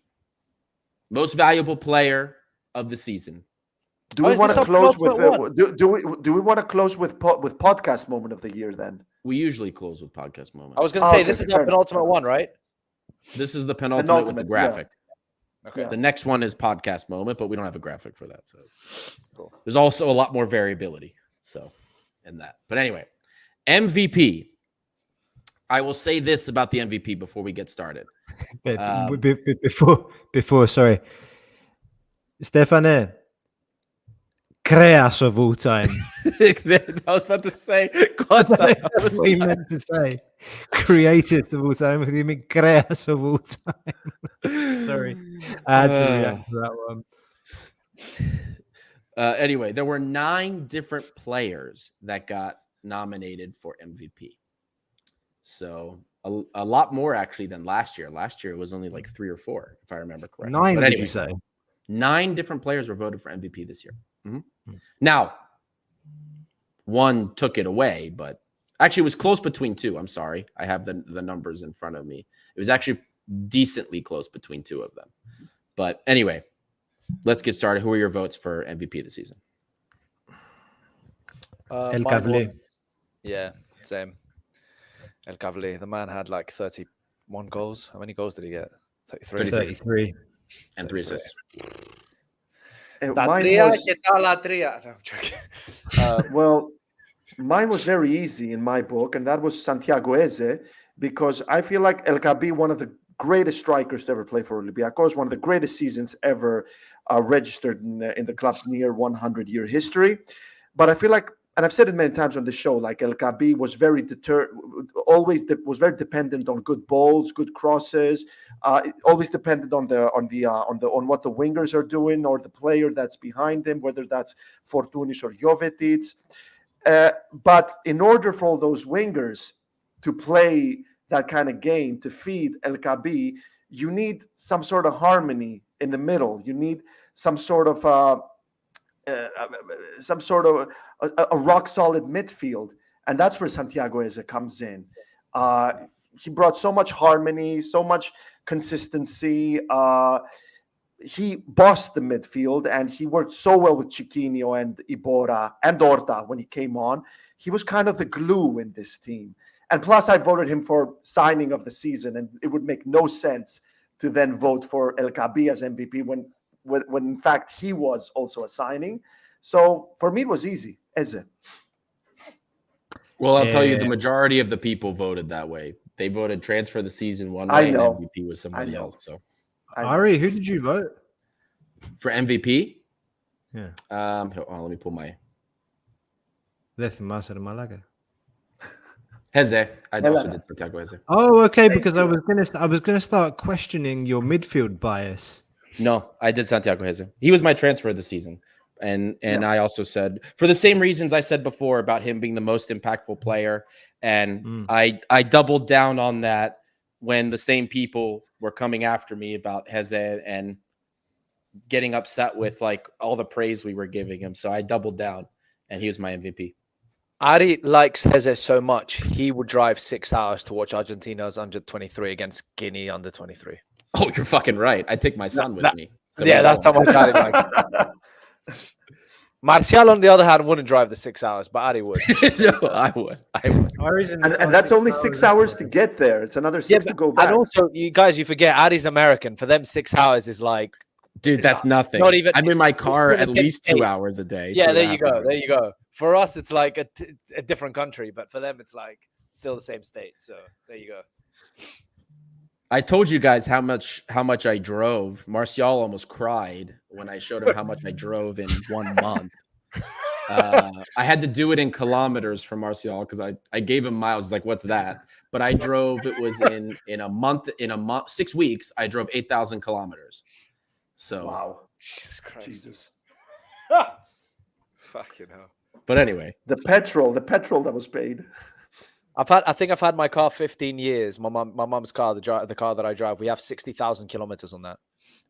most valuable player of the season. Do we want to close with do we want to close with podcast moment of the year then? We usually close with podcast moment. I was going to say, this is our penultimate one, right? This is the penultimate with the graphic. Yeah. Okay. The next one is podcast moment, but we don't have a graphic for that. So cool. There's also a lot more variability. So in that. But anyway, MVP. I will say this about the MVP before we get started. Before, sorry. Stefane, Kreas of all time. I was about to say Costa. That's what he meant to say. Creators of all time. You mean Kreas of all time? Sorry. I had to react to that one. Anyway, there were 9 different players that got nominated for MVP. So a lot more actually than last year. Last year it was only like 3 or 4, if I remember correctly. 9, but anyway, did you say? 9 different players were voted for MVP this year. Mm-hmm. Now, 1 took it away, but actually it was close between 2. I'm sorry. I have the numbers in front of me. It was actually decently close between 2 of them. But anyway, let's get started. Who are your votes for MVP this season? El mine Cavalier. was- Yeah, same. El Cavalier. The man had like 31 goals. How many goals did he get? 33. 33. And 3 assists. La Mine tria, was, ¿qué tal la tria? No, I'm joking. well, mine was very easy in my book, and that was Santiago Eze, because I feel like El Cabi, one of the greatest strikers to ever play for Olympiacos, one of the greatest seasons ever registered in the club's near 100-year history. But I feel like, and I've said it many times on the show, like El Cabi was very was very dependent on good balls, good crosses. Always dependent on what the wingers are doing or the player that's behind him, whether that's Fortunis or Jovetic. But in order for all those wingers to play that kind of game, to feed El Cabi, you need some sort of harmony in the middle. You need some sort of a rock solid midfield, and that's where Santiago Eze comes in. He brought so much harmony, so much consistency. He bossed the midfield, and he worked so well with Chiquinho and Ibora and Horta when he came on. He was kind of the glue in this team. And plus, I voted him for signing of the season, and it would make no sense to then vote for El Cabi as MVP when in fact he was also a signing. So for me, it was easy. Eze. Well, I'll tell you, the majority of the people voted that way. They voted transfer of the season one I way, and know. MVP was somebody else. So, Ari, who did you vote? for MVP, Yeah. hold on, let me pull my Décima de Malaga. Heze. I also did Santiago Heze. Oh, okay. Because I was gonna start questioning your midfield bias. No, I did Santiago Heze. He was my transfer of the season. And I also said, for the same reasons I said before about him being the most impactful player. And I doubled down on that when the same people were coming after me about Heze and getting upset with like all the praise we were giving him. So I doubled down, and he was my MVP. Ari likes Heze so much, he would drive 6 hours to watch Argentina's under 23 against Guinea under 23. Oh, you're fucking right. I take my son with me. So Yeah, that's how much Ari likes. Martial, on the other hand, wouldn't drive the 6 hours, but Ari would. No, I would. And that's only 6 hours to get there. It's another six to go back. And also, you guys, you forget Ari's American. For them, 6 hours is like, dude, that's nothing. Not even. I'm in my car it's at least 2 8 hours a day. Yeah, 2.5 there you go. hours. There you go. For us, it's like a different country, but for them, it's like still the same state. So there you go. I told you guys how much I drove. Martial almost cried when I showed him how much I drove in 1 month. I had to do it in kilometers for Martial because I gave him miles. He's like, what's that? But I drove. It was in a month. 6 weeks, I drove 8,000 kilometers. So Wow, Jesus Christ. Jesus. Fucking hell. But anyway, The petrol that was paid. I think I've had my car 15 years. My mum's car, the car that I drive, we have 60,000 kilometers on that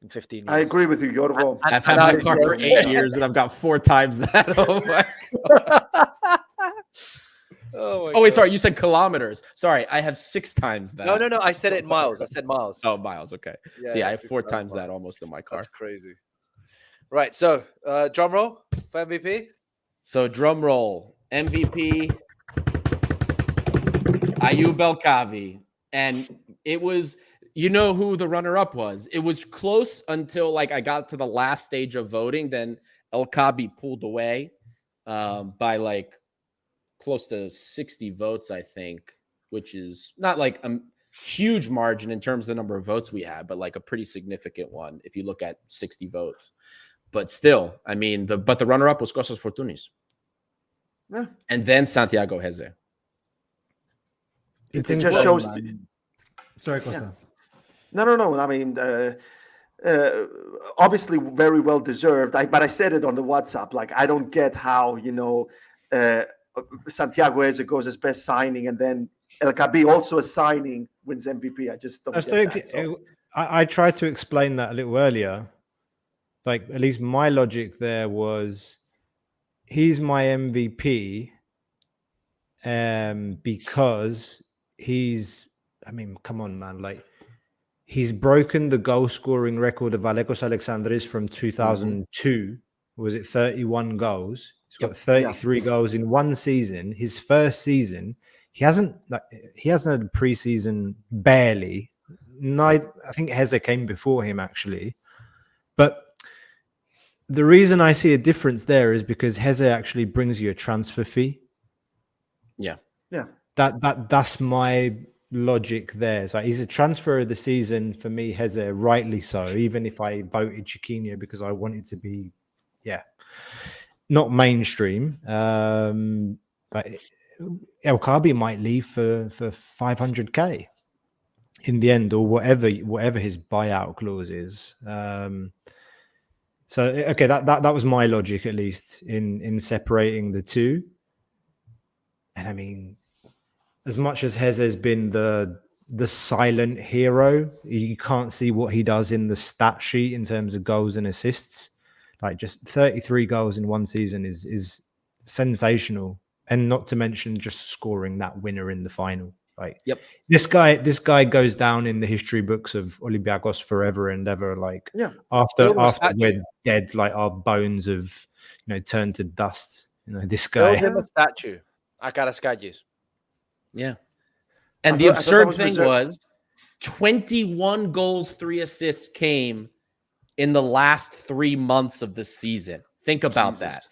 in 15 years. I agree with you, Yorvo. I've had my car for 8 years and I've got 4 times that. Oh my God. Oh wait, sorry. You said kilometers. Sorry, I have 6 times that. No. I said it in miles. I said miles. Oh, miles. Okay. Yeah, so yeah, I have 4 miles. times that almost in my car. That's crazy. Right. So, drum roll for MVP. So drum roll, MVP, Ayoub El Kavi. And it was, you know who the runner-up was. It was close until like I got to the last stage of voting. Then El Kavi pulled away by like close to 60 votes, I think, which is not like a huge margin in terms of the number of votes we had, but like a pretty significant one if you look at 60 votes. But still, I mean, the runner-up was Costas Fortunis. Yeah. And then Santiago Heze. It just shows. Sorry, Costa. Yeah. No. I mean, obviously very well deserved. But I said it on the WhatsApp. Like, I don't get how, Santiago Heze goes as best signing, and then El Kabi also a signing wins MVP. I just don't get that. So. I tried to explain that a little earlier. Like, at least my logic there was, he's my MVP because I mean, come on, man. Like, He's broken the goal scoring record of Alekos Alexandris from 2002. Was it 31 goals? He's got 33 goals in one season. His first season, he hasn't had a preseason barely. I think Heze came before him actually, but the reason I see a difference there is because Heze actually brings you a transfer fee. Yeah. That's my logic there. So he's a transfer of the season for me, Heze, rightly so. Even if I voted Chiquinho because I wanted to be, not mainstream. But El Kabi might leave for 500k in the end, or whatever his buyout clause is. So okay, that was my logic, at least in separating the two. And I mean, as much as Heze has been the silent hero, you can't see what he does in the stat sheet in terms of goals and assists. Like, just 33 goals in one season is sensational, and not to mention just scoring that winner in the final. Like, this guy goes down in the history books of Olympiacos forever and ever. Like, after we're dead, like our bones have turned to dust. This guy. Build him a statue. Akaraskallis. Yeah. And the absurd thing was 21 goals, 3 assists came in the last 3 months of the season. Think about that.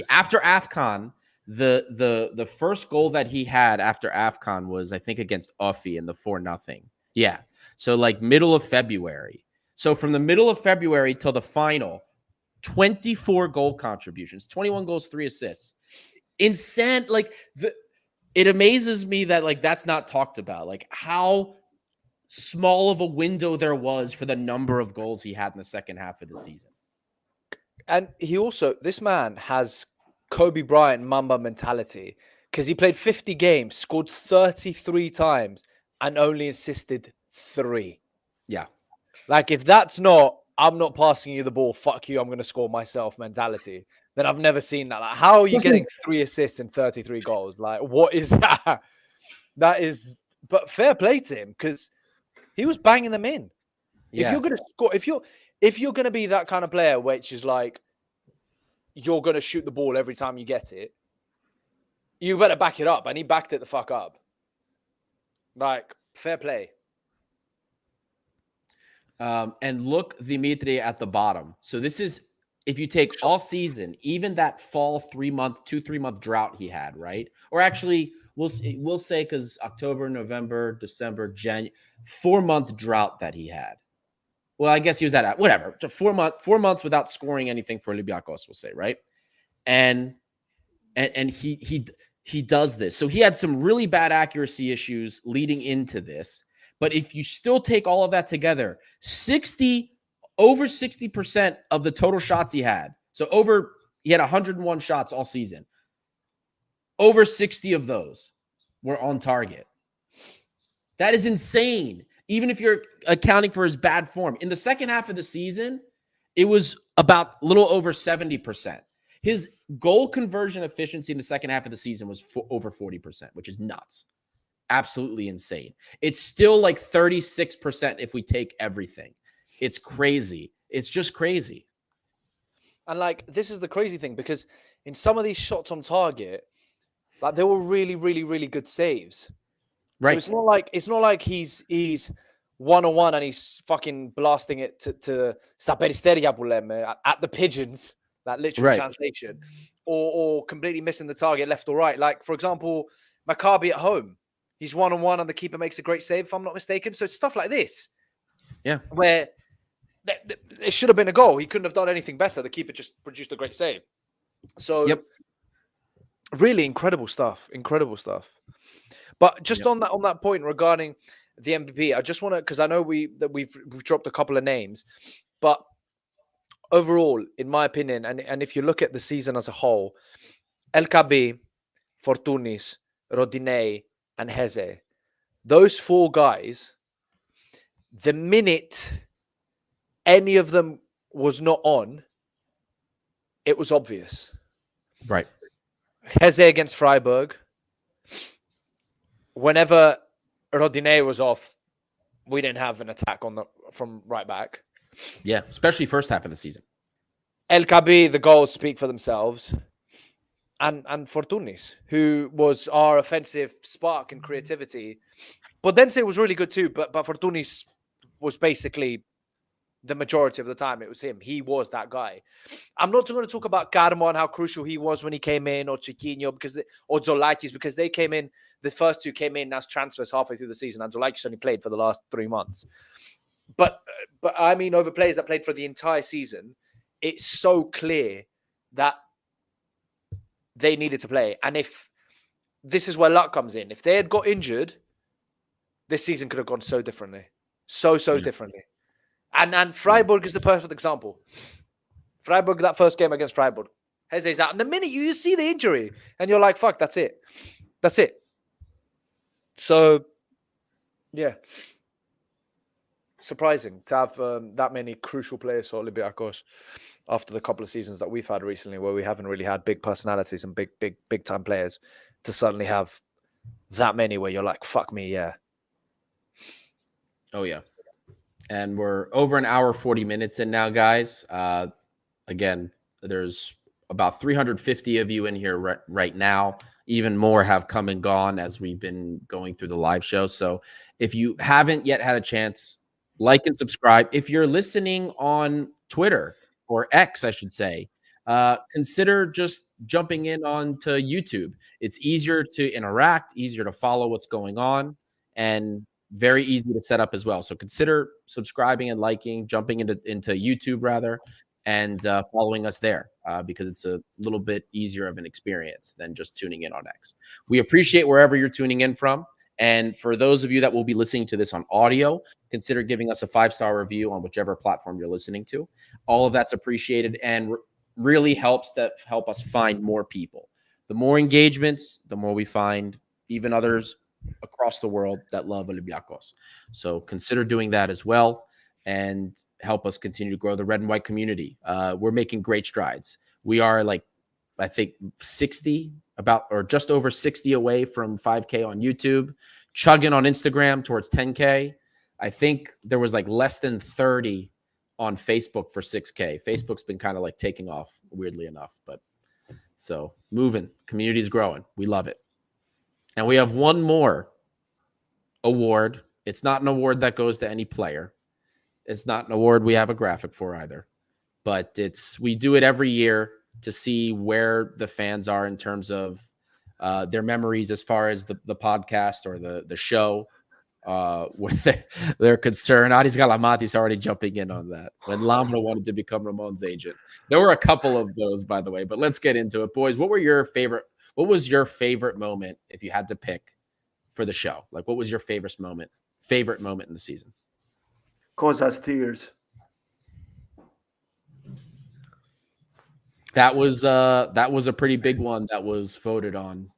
After AFCON, the first goal that he had after AFCON was, I think, against Offi in the 4-0. Yeah. So like middle of February. So from the middle of February till the final, 24 goal contributions, 21 goals, 3 assists. Insane. Like, it amazes me that, like, that's not talked about. Like, how small of a window there was for the number of goals he had in the second half of the season. And this man has Kobe Bryant Mamba mentality, because he played 50 games, scored 33 times, and only assisted 3. Yeah. Like, if that's not, I'm not passing you the ball, fuck you, I'm going to score myself mentality, then I've never seen that. Like, how are you getting 3 assists and 33 goals? Like, what is that? That is, but fair play to him, because he was banging them in. Yeah. If you're going to score, if you're going to be that kind of player, which is like, you're going to shoot the ball every time you get it, you better back it up. And he backed it the fuck up. Like, fair play. And look, Dimitri, at the bottom. So this is, if you take all season, even that fall 3 month drought he had, right? Or actually, we'll say, because October, November, December, January, 4-month drought that he had. Well, I guess he was at whatever, 4 months without scoring anything for Olympiacos, we'll say, right? And he does this. So he had some really bad accuracy issues leading into this. But if you still take all of that together, over 60% of the total shots he had. So he had 101 shots all season. Over 60 of those were on target. That is insane. Even if you're accounting for his bad form. In the second half of the season, it was about a little over 70%. His goal conversion efficiency in the second half of the season was over 40%, which is nuts. Absolutely insane. It's still like 36% if we take everything. It's crazy. It's just crazy. And like, this is the crazy thing, because in some of these shots on target, like, they were really, really, really good saves. Right. So it's not like he's 1-on-1 and he's fucking blasting it to sta peristeria at the pigeons, that literal translation, or completely missing the target left or right. Like, for example, Maccabi at home. He's 1-on-1 and the keeper makes a great save, if I'm not mistaken. So it's stuff like this. Yeah. Where it should have been a goal. He couldn't have done anything better. The keeper just produced a great save. So really incredible stuff. Incredible stuff. But just on that point regarding the MVP, I just want to, because I know we've dropped a couple of names, but overall, in my opinion, and if you look at the season as a whole, LKB, Fortounis, Rodinei, and Heze, those 4 guys, the minute any of them was not on, it was obvious. Right. Heze against Freiburg. Whenever Rodinei was off, we didn't have an attack from right back. Yeah, especially first half of the season. El Kabi, the goals speak for themselves. And Fortunis, who was our offensive spark and creativity. But Dense was really good too, but Fortunis was basically the majority of the time. It was him. He was that guy. I'm not going to talk about Carmo and how crucial he was when he came in, or Chiquinho, or Zolakis, because they came in, the first two came in as transfers halfway through the season, and Zolakis only played for the last 3 months. But I mean, over players that played for the entire season, it's so clear that they needed to play. And if this is where luck comes in, if they had got injured, this season could have gone so differently. So differently. And Freiburg is the perfect example. Freiburg, that first game against Freiburg, Heze's out. And the minute you see the injury, and you're like, fuck, that's it. That's it. So, yeah. Surprising to have that many crucial players for Olympiacos after the couple of seasons that we've had recently, where we haven't really had big personalities and big time players, to suddenly have that many where you're like, fuck me, yeah. Oh, yeah. And we're over an hour, 40 minutes in now, guys. Again, there's about 350 of you in here right now. Even more have come and gone as we've been going through the live show. So if you haven't yet had a chance, like and subscribe. If you're listening on Twitter, or X, I should say, consider just jumping in onto YouTube. It's easier to interact, easier to follow what's going on, and very easy to set up as well. So consider subscribing and liking, jumping into YouTube rather, and following us there because it's a little bit easier of an experience than just tuning in on X. We appreciate wherever you're tuning in from. And for those of you that will be listening to this on audio, consider giving us a 5-star review on whichever platform you're listening to. All of that's appreciated and really helps to help us find more people. The more engagements, the more we find even others across the world that love Olympiacos. So consider doing that as well and help us continue to grow the red and white community. We're making great strides. We are like, I think 60 or just over 60 away from 5K on YouTube, chugging on Instagram towards 10K. I think there was like less than 30 on Facebook for 6K. Facebook's been kind of like taking off, weirdly enough, but so moving, community's growing. We love it. And we have one more award. It's not an award that goes to any player. It's not an award we have a graphic for either, but we do it every year to see where the fans are in terms of their memories as far as the podcast or the show with their concern. Aris Galamati's already jumping in on that. When Lambro wanted to become Ramon's agent. There were a couple of those, by the way, but let's get into it. Boys, what was your favorite moment if you had to pick for the show? Like, what was your favorite moment in the season? Cosa's tears. That was a pretty big one that was voted on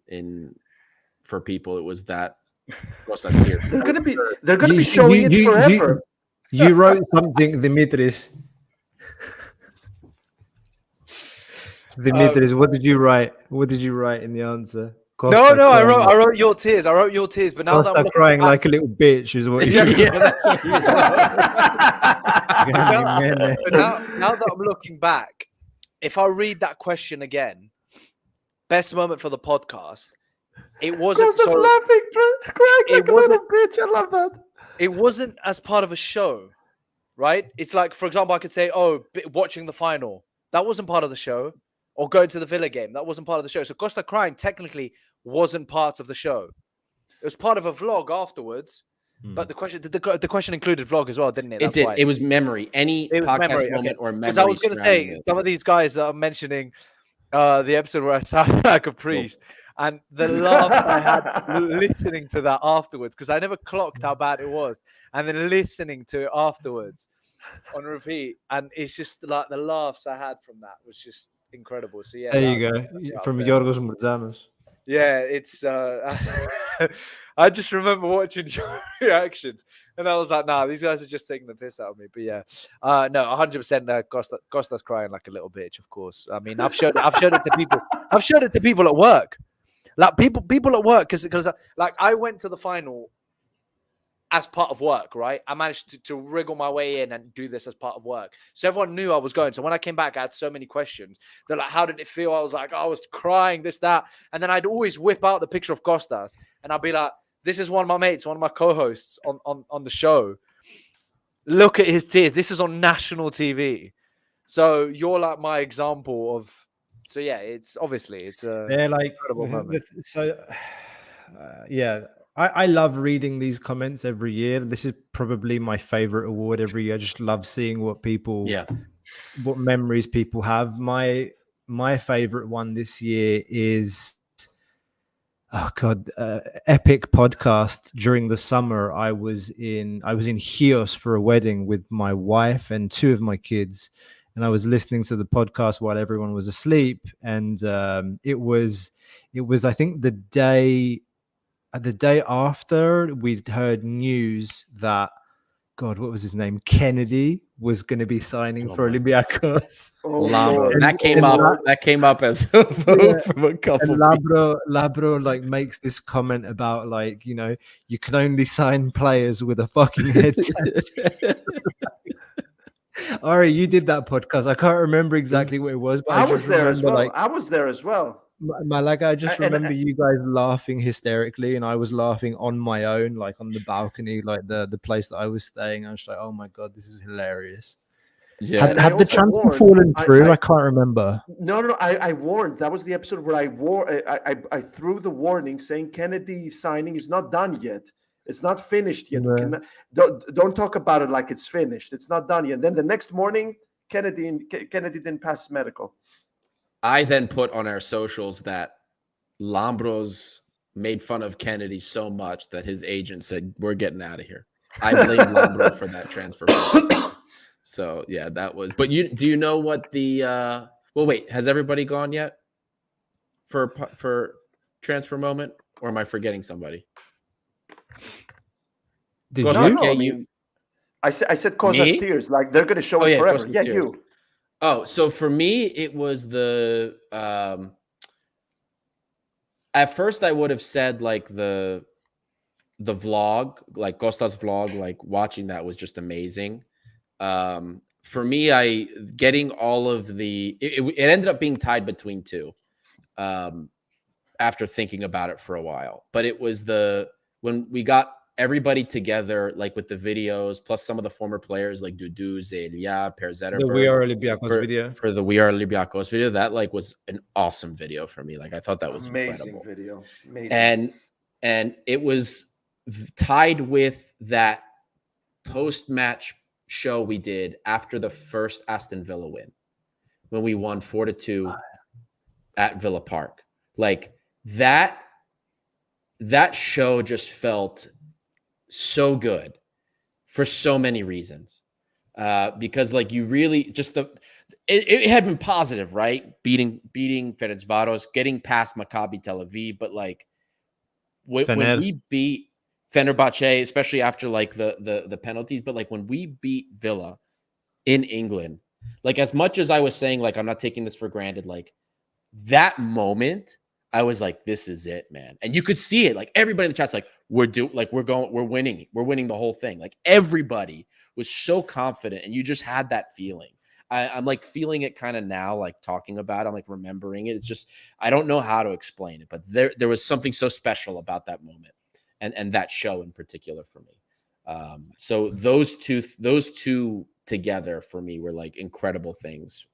for people. It was that. They're gonna be showing it forever. You wrote something, Dimitris. Dimitris, what did you write? What did you write in the answer? No, I wrote your tears. I wrote your tears, but now that I'm crying like a little bitch is what you yeah, that's what you wrote. now that I'm looking back, if I read that question again, best moment for the podcast, it wasn't laughing, crying like a little bitch. I love that. It wasn't as part of a show, right? It's like, for example, I could say, watching the final. That wasn't part of the show. Or going to the Villa game. That wasn't part of the show. So Costa crying technically wasn't part of the show. It was part of a vlog afterwards. But the question included vlog as well, didn't it? It did. It was memory. Any podcast moment or memory. Because I was going to say, some of these guys that are mentioning the episode where I sounded like a priest. And the laughs I had listening to that afterwards, because I never clocked how bad it was. And then listening to it afterwards on repeat. And it's just like the laughs I had from that was just incredible. So yeah, there you go. From Yorgos Murzanos. Yeah, it's I just remember watching your reactions and I was like, nah, these guys are just taking the piss out of me. But yeah, no, 100% Costa's crying like a little bitch, of course. I mean, I've showed it to people. I've showed it to people at work. Like people at work, because like I went to the final as part of work, right? I managed to wriggle my way in and do this as part of work. So everyone knew I was going. So when I came back, I had so many questions. They're like, how did it feel? I was like, I was crying, this, that. And then I'd always whip out the picture of Costas and I'd be like, this is one of my mates, one of my co-hosts on the show. Look at his tears. This is on national TV. So you're like my example of, so yeah, it's obviously, it's a incredible moment. I love reading these comments every year. This is probably my favorite award every year. I just love seeing what what memories people have. My favorite one this year is, epic podcast. During the summer, I was in Chios for a wedding with my wife and 2 of my kids, and I was listening to the podcast while everyone was asleep. And it was I think the day after we'd heard news that, God, what was his name? Kennedy was going to be signing for Olympiacos. That came up as a vote from a couple. And Labro like makes this comment about, like, you know, you can only sign players with a fucking head tattoo. Ari, you did that podcast. I can't remember exactly what it was, but I was there as well. Like, I was there as well. I just remember you guys laughing hysterically, and I was laughing on my own, like on the balcony, like the place that I was staying. I was like, oh my God, this is hilarious. Yeah. Had the transfer fallen through? I can't remember. No. I warned. That was the episode where I threw the warning saying Kennedy signing is not done yet. It's not finished yet. Yeah. Don't talk about it like it's finished. It's not done yet. And then the next morning, Kennedy didn't pass medical. I then put on our socials that Lambros made fun of Kennedy so much that his agent said, we're getting out of here. I blame Lambro for that transfer. So yeah, that was, but do you know what the, well, wait, has everybody gone yet for transfer moment, or am I forgetting somebody? Did you? I said Cosas tears, like they're going to show it forever. Yeah, you. Oh, so for me, it was the, at first I would have said like the vlog, like Costa's vlog, like watching that was just amazing. For me, getting all of it ended up being tied between 2, after thinking about it for a while, but it was when we got everybody together, like with the videos, plus some of the former players like Dudu, Zelia, Per Zetterberg. The We Are Olympiacos video. For the We Are Olympiacos video, that like was an awesome video for me. Like I thought that was amazing incredible. Video. Amazing. And it was tied with that post-match show we did after the first Aston Villa win, when we won 4-2 at Villa Park. Like that show just felt so good for so many reasons, because like you really just it had been positive, right? Beating Ferencvaros, getting past Maccabi Tel Aviv, but like when we beat Fenerbahce, especially after like the penalties, but like when we beat Villa in England, like as much as I was saying like I'm not taking this for granted, like that moment I was like, this is it, man. And you could see it. Like everybody in the chat's like, we're winning. We're winning the whole thing. Like everybody was so confident, and you just had that feeling. I'm like feeling it kind of now, like talking about it. I'm like remembering it. It's just, I don't know how to explain it, but there was something so special about that moment and that show in particular for me. So those two together for me were like incredible things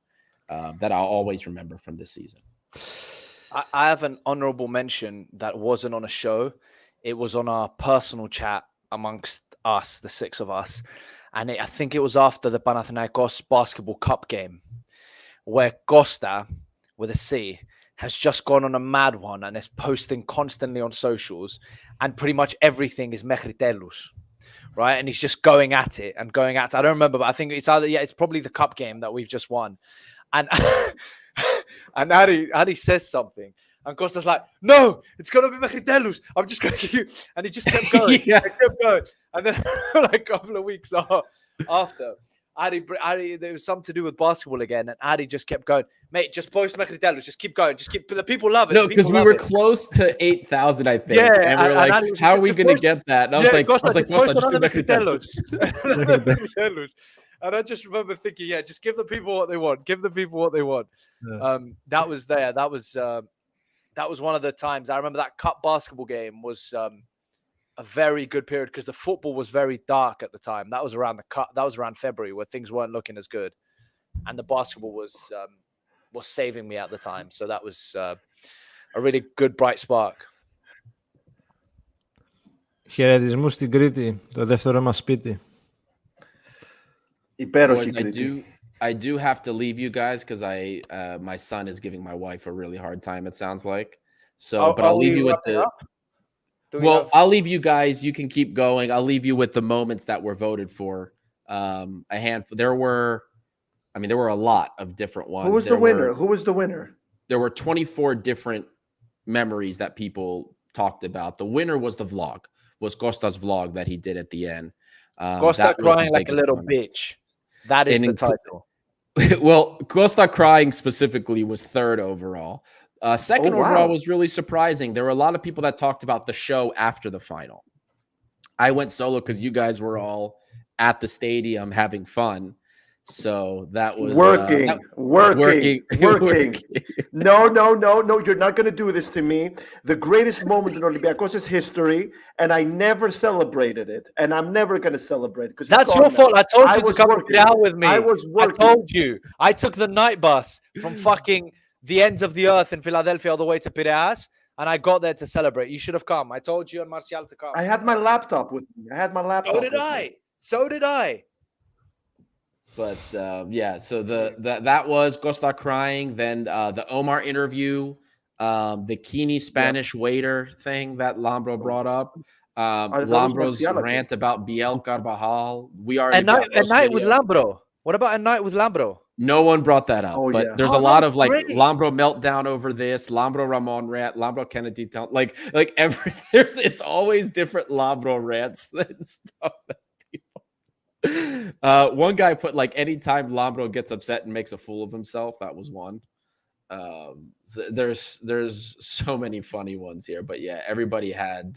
that I'll always remember from this season. I have an honorable mention that wasn't on a show. It was on our personal chat amongst us, the 6 of us. And I think it was after the Panathinaikos Basketball Cup game, where Costa, with a C, has just gone on a mad one and is posting constantly on socials. And pretty much everything is Mehritelus, right? And he's just going at it. I don't remember, but I think it's it's probably the cup game that we've just won. And and Adi says something, and Costa's like, "No, it's gonna be Mehritelus. I'm just gonna keep," and he just kept going. Yeah. He kept going, and then like a couple of weeks after, Adi, there was something to do with basketball again, and Adi just kept going, mate, just post Makritelos, just keep going, the people love it. No, because we were close to 8,000, I think. Yeah, and we were like, how are we going to get that? And I was like, Costa, just do Makritelos. And I just remember thinking, yeah, just give the people what they want. Give the people what they want. Yeah. That was there. That was one of the times. I remember that cup basketball game was a very good period because the football was very dark at the time. That was around the cut. That was around February where things weren't looking as good, and the basketball was saving me at the time. So that was a really good bright spark. Χαιρετισμού στην Κρήτη, το δεύτερο μας σπίτι. Boys, I do have to leave you guys because my son is giving my wife a really hard time, it sounds like. So, but I'll leave you with the. I'll leave you guys. You can keep going. I'll leave you with the moments that were voted for. A handful. There were a lot of different ones. Who was the winner? Who was the winner? There were 24 different memories that people talked about. The winner was the vlog. Was Costa's vlog that he did at the end. Costa crying like a little bitch. That is the title. Well, Costa crying specifically was third overall. Second overall was really surprising. There were a lot of people that talked about the show after the final. I went solo because you guys were all at the stadium having fun. So that was working. No, you're not going to do this to me. The greatest moment in Olympiacos' history, and I never celebrated it, and I'm never going to celebrate it. That's your fault. I told you to come down with me. I was working. I told you. I took the night bus from fucking the ends of the earth in Philadelphia all the way to Piraeus, and I got there to celebrate. You should have come. I told you and Martial to come. I had my laptop with me. So did I. But yeah, so that was Costa crying. Then the Omar interview, the Kini Spanish waiter thing that Lambro brought up. Lambro's rant about Biel Carvajal. We are a night with Lambro. What about a night with Lambro? No one brought that up, but there's a lot of like Lambro meltdown over this, Lambro Ramon rant, Lambro Kennedy like it's always different Lambro rants and stuff. One guy put like anytime Lambro gets upset and makes a fool of himself, that was one. So there's so many funny ones here, but yeah, everybody had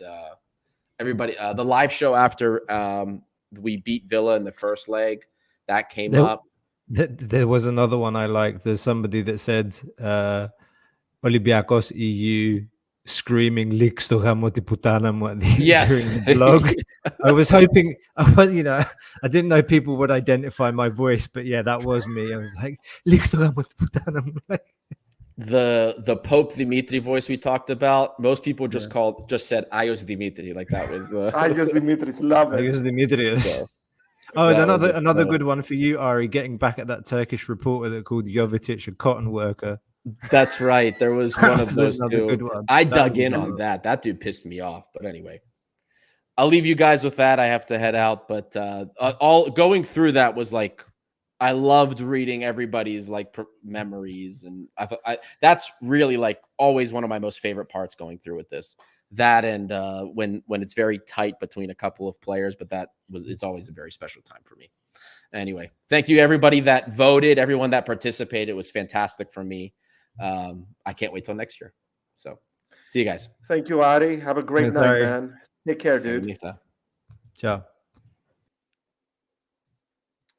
the live show after we beat Villa in the first leg that came up. There was another one I liked. There's somebody that said Olympiacos EU screaming "Licks to gamo ti putana mo" during the vlog. I was hoping, I didn't know people would identify my voice, but yeah, that was me. I was like, "Licks to gamo ti putana mo." The Pope Dimitri voice we talked about. Most people just said Ayos Dimitri, like that was the Ayos Dimitris, love it. Ayos Dimitris. So, another good one for you, Ari. Getting back at that Turkish reporter that called Jovetic a cotton worker. That's right. There was one of those two. I dug in on one. that dude pissed me off. But anyway, I'll leave you guys with that. I have to head out. But all going through that was like, I loved reading everybody's like memories, and I thought that's really like always one of my most favorite parts going through with this. That and when it's very tight between a couple of players, but it's always a very special time for me. Anyway, thank you everybody that voted, everyone that participated. It was fantastic for me. I can't wait till next year. So see you guys. Thank you, Ari. Have a great night, man. Take care, dude. Ciao.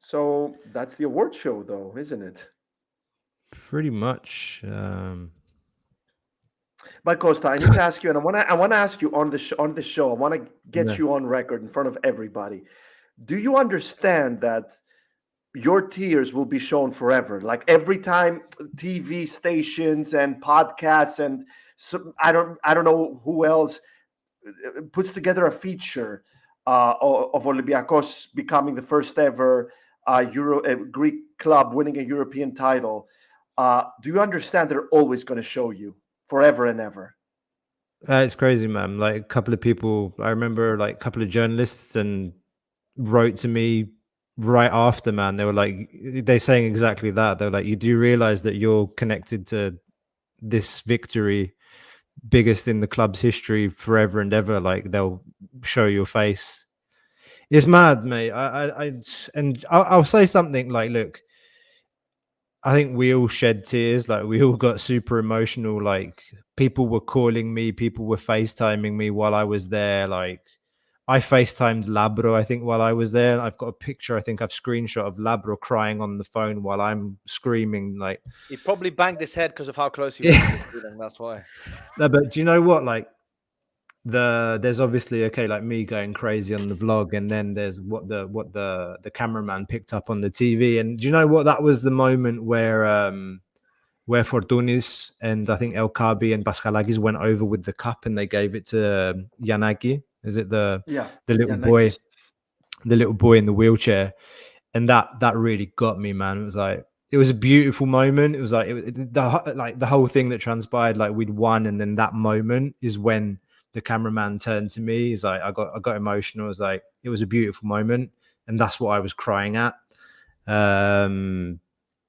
So that's the award show, though, isn't it? Pretty much. But Costa, I need to ask you, and I want to ask you on the show. I want to get you on record in front of everybody. Do you understand that your tears will be shown forever? Like every time TV stations and podcasts and I don't know who else puts together a feature of Olympiacos becoming the first ever Greek club winning a European title. Do you understand they're always going to show you forever and ever? It's crazy, man. Like a couple of people, I remember like a couple of journalists and wrote to me right after, man. They were like, they're saying exactly that. They're like, you do realize that you're connected to this victory, biggest in the club's history forever and ever. Like they'll show your face It's mad, mate. I'll say something like, look, I think we all shed tears. Like we all got super emotional. Like people were calling me, people were FaceTiming me while I was there. Like I FaceTimed Labro, I think, while I was there. I've got a picture, I think I've screenshot of Labro crying on the phone while I'm screaming. Like He probably banged his head because of how close he was to the ceiling. That's why. no, but do you know what? Like there's obviously like me going crazy on the vlog, and then there's what the cameraman picked up on the TV. And do you know what? That was the moment where Fortunis and I think El Kabi and Pascalakis went over with the cup and they gave it to Yanagi. Is it the little boy, the little boy in the wheelchair? And that really got me, man. It was a beautiful moment. It was the whole thing that transpired, like we'd won, and then that moment is when the cameraman turned to me. He's like, I got emotional. I was like, it was a beautiful moment, and that's what I was crying at.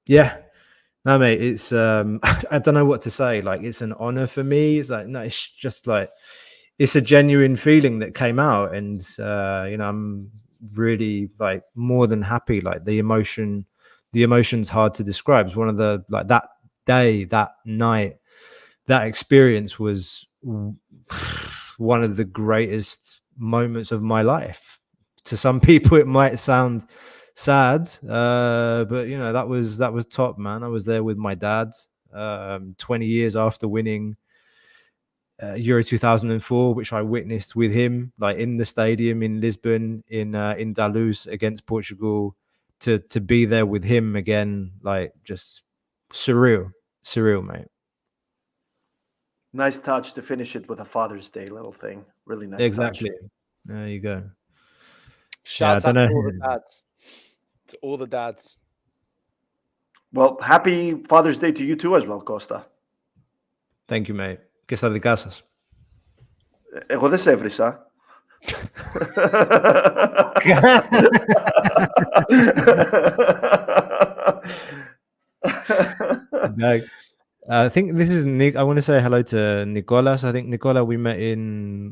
Yeah. No, mate, it's I don't know what to say. Like, it's an honor for me. It's like, no, it's just like it's a genuine feeling that came out, and I'm really like more than happy. Like the emotion's hard to describe. It's one of the like that day, that night, that experience was one of the greatest moments of my life. To some people, it might sound sad, but that was top, man. I was there with my dad 20 years after winning Euro 2004, which I witnessed with him, like in the stadium in Lisbon, in Dalus against Portugal. To be there with him again, like just surreal, mate. Nice touch to finish it with a Father's Day little thing. Really nice. Exactly. Touch. There you go. Shout out to all the dads. To all the dads. Well, happy Father's Day to you too as well, Costa. Thank you, mate. Και στα δικά σας. Εγώ δεν σε έβρισα. Thanks. I think this is Nick. I want to say hello to Nicolas. I think Nicola we met in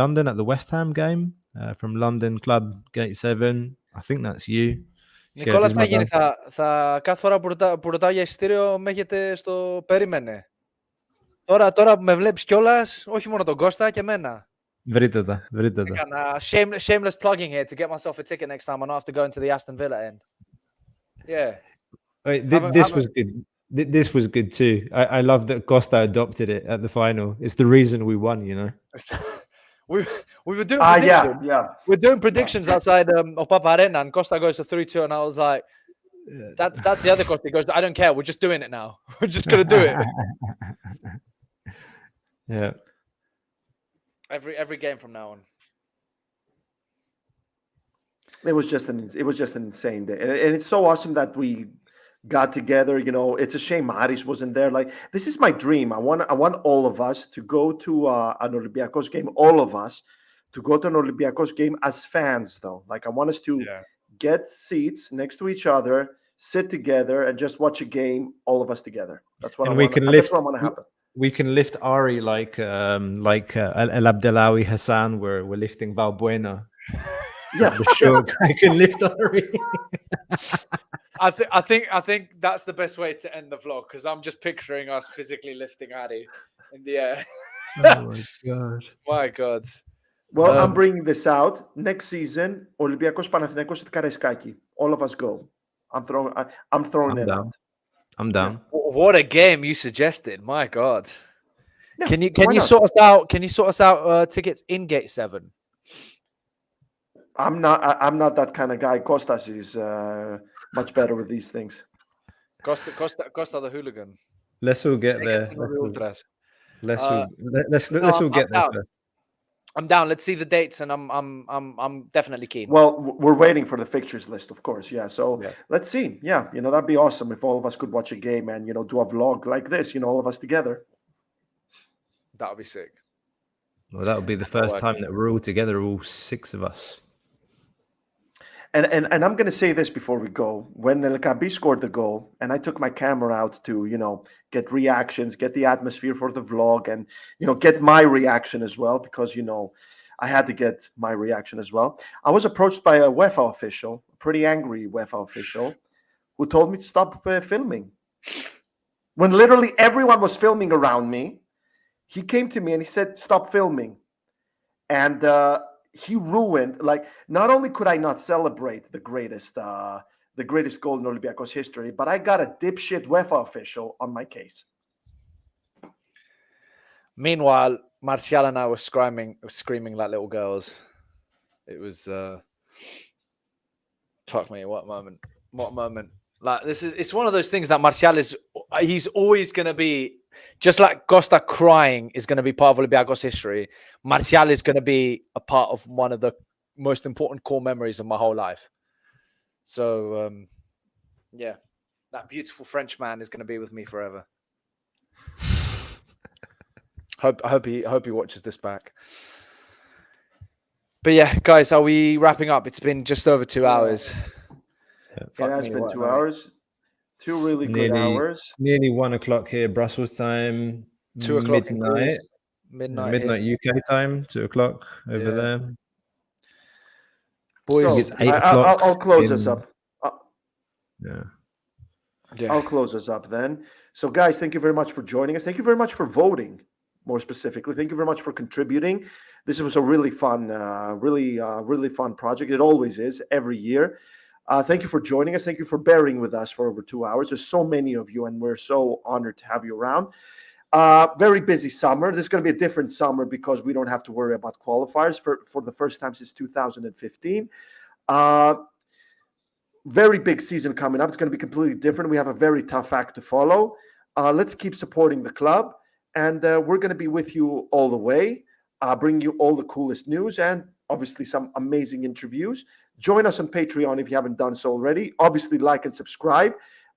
London at the West Ham game from London Club Gate 7. I think that's you. Νικόλα, τι θα γίνει, θα κάθε φορά που ρωτάω για εισιτήριο με έχετε στο περίμενε. Τώρα που με βλέπεις κιόλας, όχι μόνο τον Κώστα και εμένα. Βρείτε τα. Έκανα shameless plugging here to get myself a ticket next time. I don't have to go into the Aston Villa end. Yeah. This was good. This was good too. I love that Costa adopted it at the final. It's the reason we won, We were doing predictions. Yeah. We're doing predictions outside Opapa Arena, and Costa goes to 3-2, and I was like, that's the other Costa. He goes, I don't care. We're just doing it now. We're just gonna do it. Yeah. Every game from now on. It was just an insane day, and it's so awesome that we got together. It's a shame Aris wasn't there. Like, this is my dream. I want all of us to go to an Olympiacos game. All of us to go to an Olympiacos game as fans, though. Like, I want us to get seats next to each other, sit together, and just watch a game. All of us together. That's what I want. That's what I want to happen. We can lift Ari like El Abdelawi Hassan. We're lifting Valbuena. Yeah, the short guy can lift Ari. I think that's the best way to end the vlog, because I'm just picturing us physically lifting Ari in the air. Oh my god! My god! Well, I'm bringing this out next season. Olympiacos Panathinaikos at Karaiskaki. All of us go. I'm throwing it out. I'm down. Yeah. What a game you suggested! My god! Yeah, can you sort us out? Can you sort us out tickets in Gate 7? I'm not that kind of guy. Kostas is much better with these things. Costa the hooligan. Let's all get there. Let's all get there first. I'm down. Let's see the dates, and I'm definitely keen. Well, we're waiting for the fixtures list, of course. Yeah. So let's see. Yeah, that'd be awesome if all of us could watch a game and do a vlog like this. All of us together. That would be sick. Well, that would be the first time that we're all together, all 6 of us. And I'm going to say this before we go. When El Kabi scored the goal, and I took my camera out to, get reactions, get the atmosphere for the vlog, and, get my reaction as well, because, I had to get my reaction as well. I was approached by a UEFA official, a pretty angry UEFA official, who told me to stop filming. When literally everyone was filming around me, he came to me and he said, "Stop filming." And he ruined, like, not only could I not celebrate the greatest goal in Olympiacos history, but I got a dipshit UEFA official on my case. Meanwhile, Martial and I were screaming like little girls. It was fuck me, what moment. Like, it's one of those things that Martial he's always going to be, just like Costa crying is going to be part of Olympiacos history. Martial is going to be a part of one of the most important core memories of my whole life. So, yeah, that beautiful French man is going to be with me forever. I hope he watches this back. But yeah, guys, are we wrapping up? It's been just over 2 hours. It has been 2 hours. 2 really good hours. Nearly 1 o'clock here, Brussels time. 2 o'clock midnight. Midnight UK time. 2 o'clock over there. Boys, So, it's 8 o'clock. I'll close us up. Yeah. I'll close us up then. So, guys, thank you very much for joining us. Thank you very much for voting. More specifically, thank you very much for contributing. This was a really fun, really fun project. It always is every year. Thank you for joining us. Thank you for bearing with us for over 2 hours. There's so many of you, and we're so honored to have you around. Very busy summer. This is going to be a different summer because we don't have to worry about qualifiers for the first time since 2015. Very big season coming up. It's going to be completely different. We have a very tough act to follow. Let's keep supporting the club, and we're going to be with you all the way, bringing you all the coolest news and obviously some amazing interviews. Join us on Patreon if you haven't done so already. Obviously, like and subscribe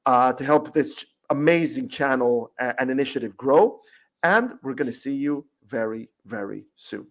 to help this amazing channel and initiative grow. And we're going to see you very, very soon.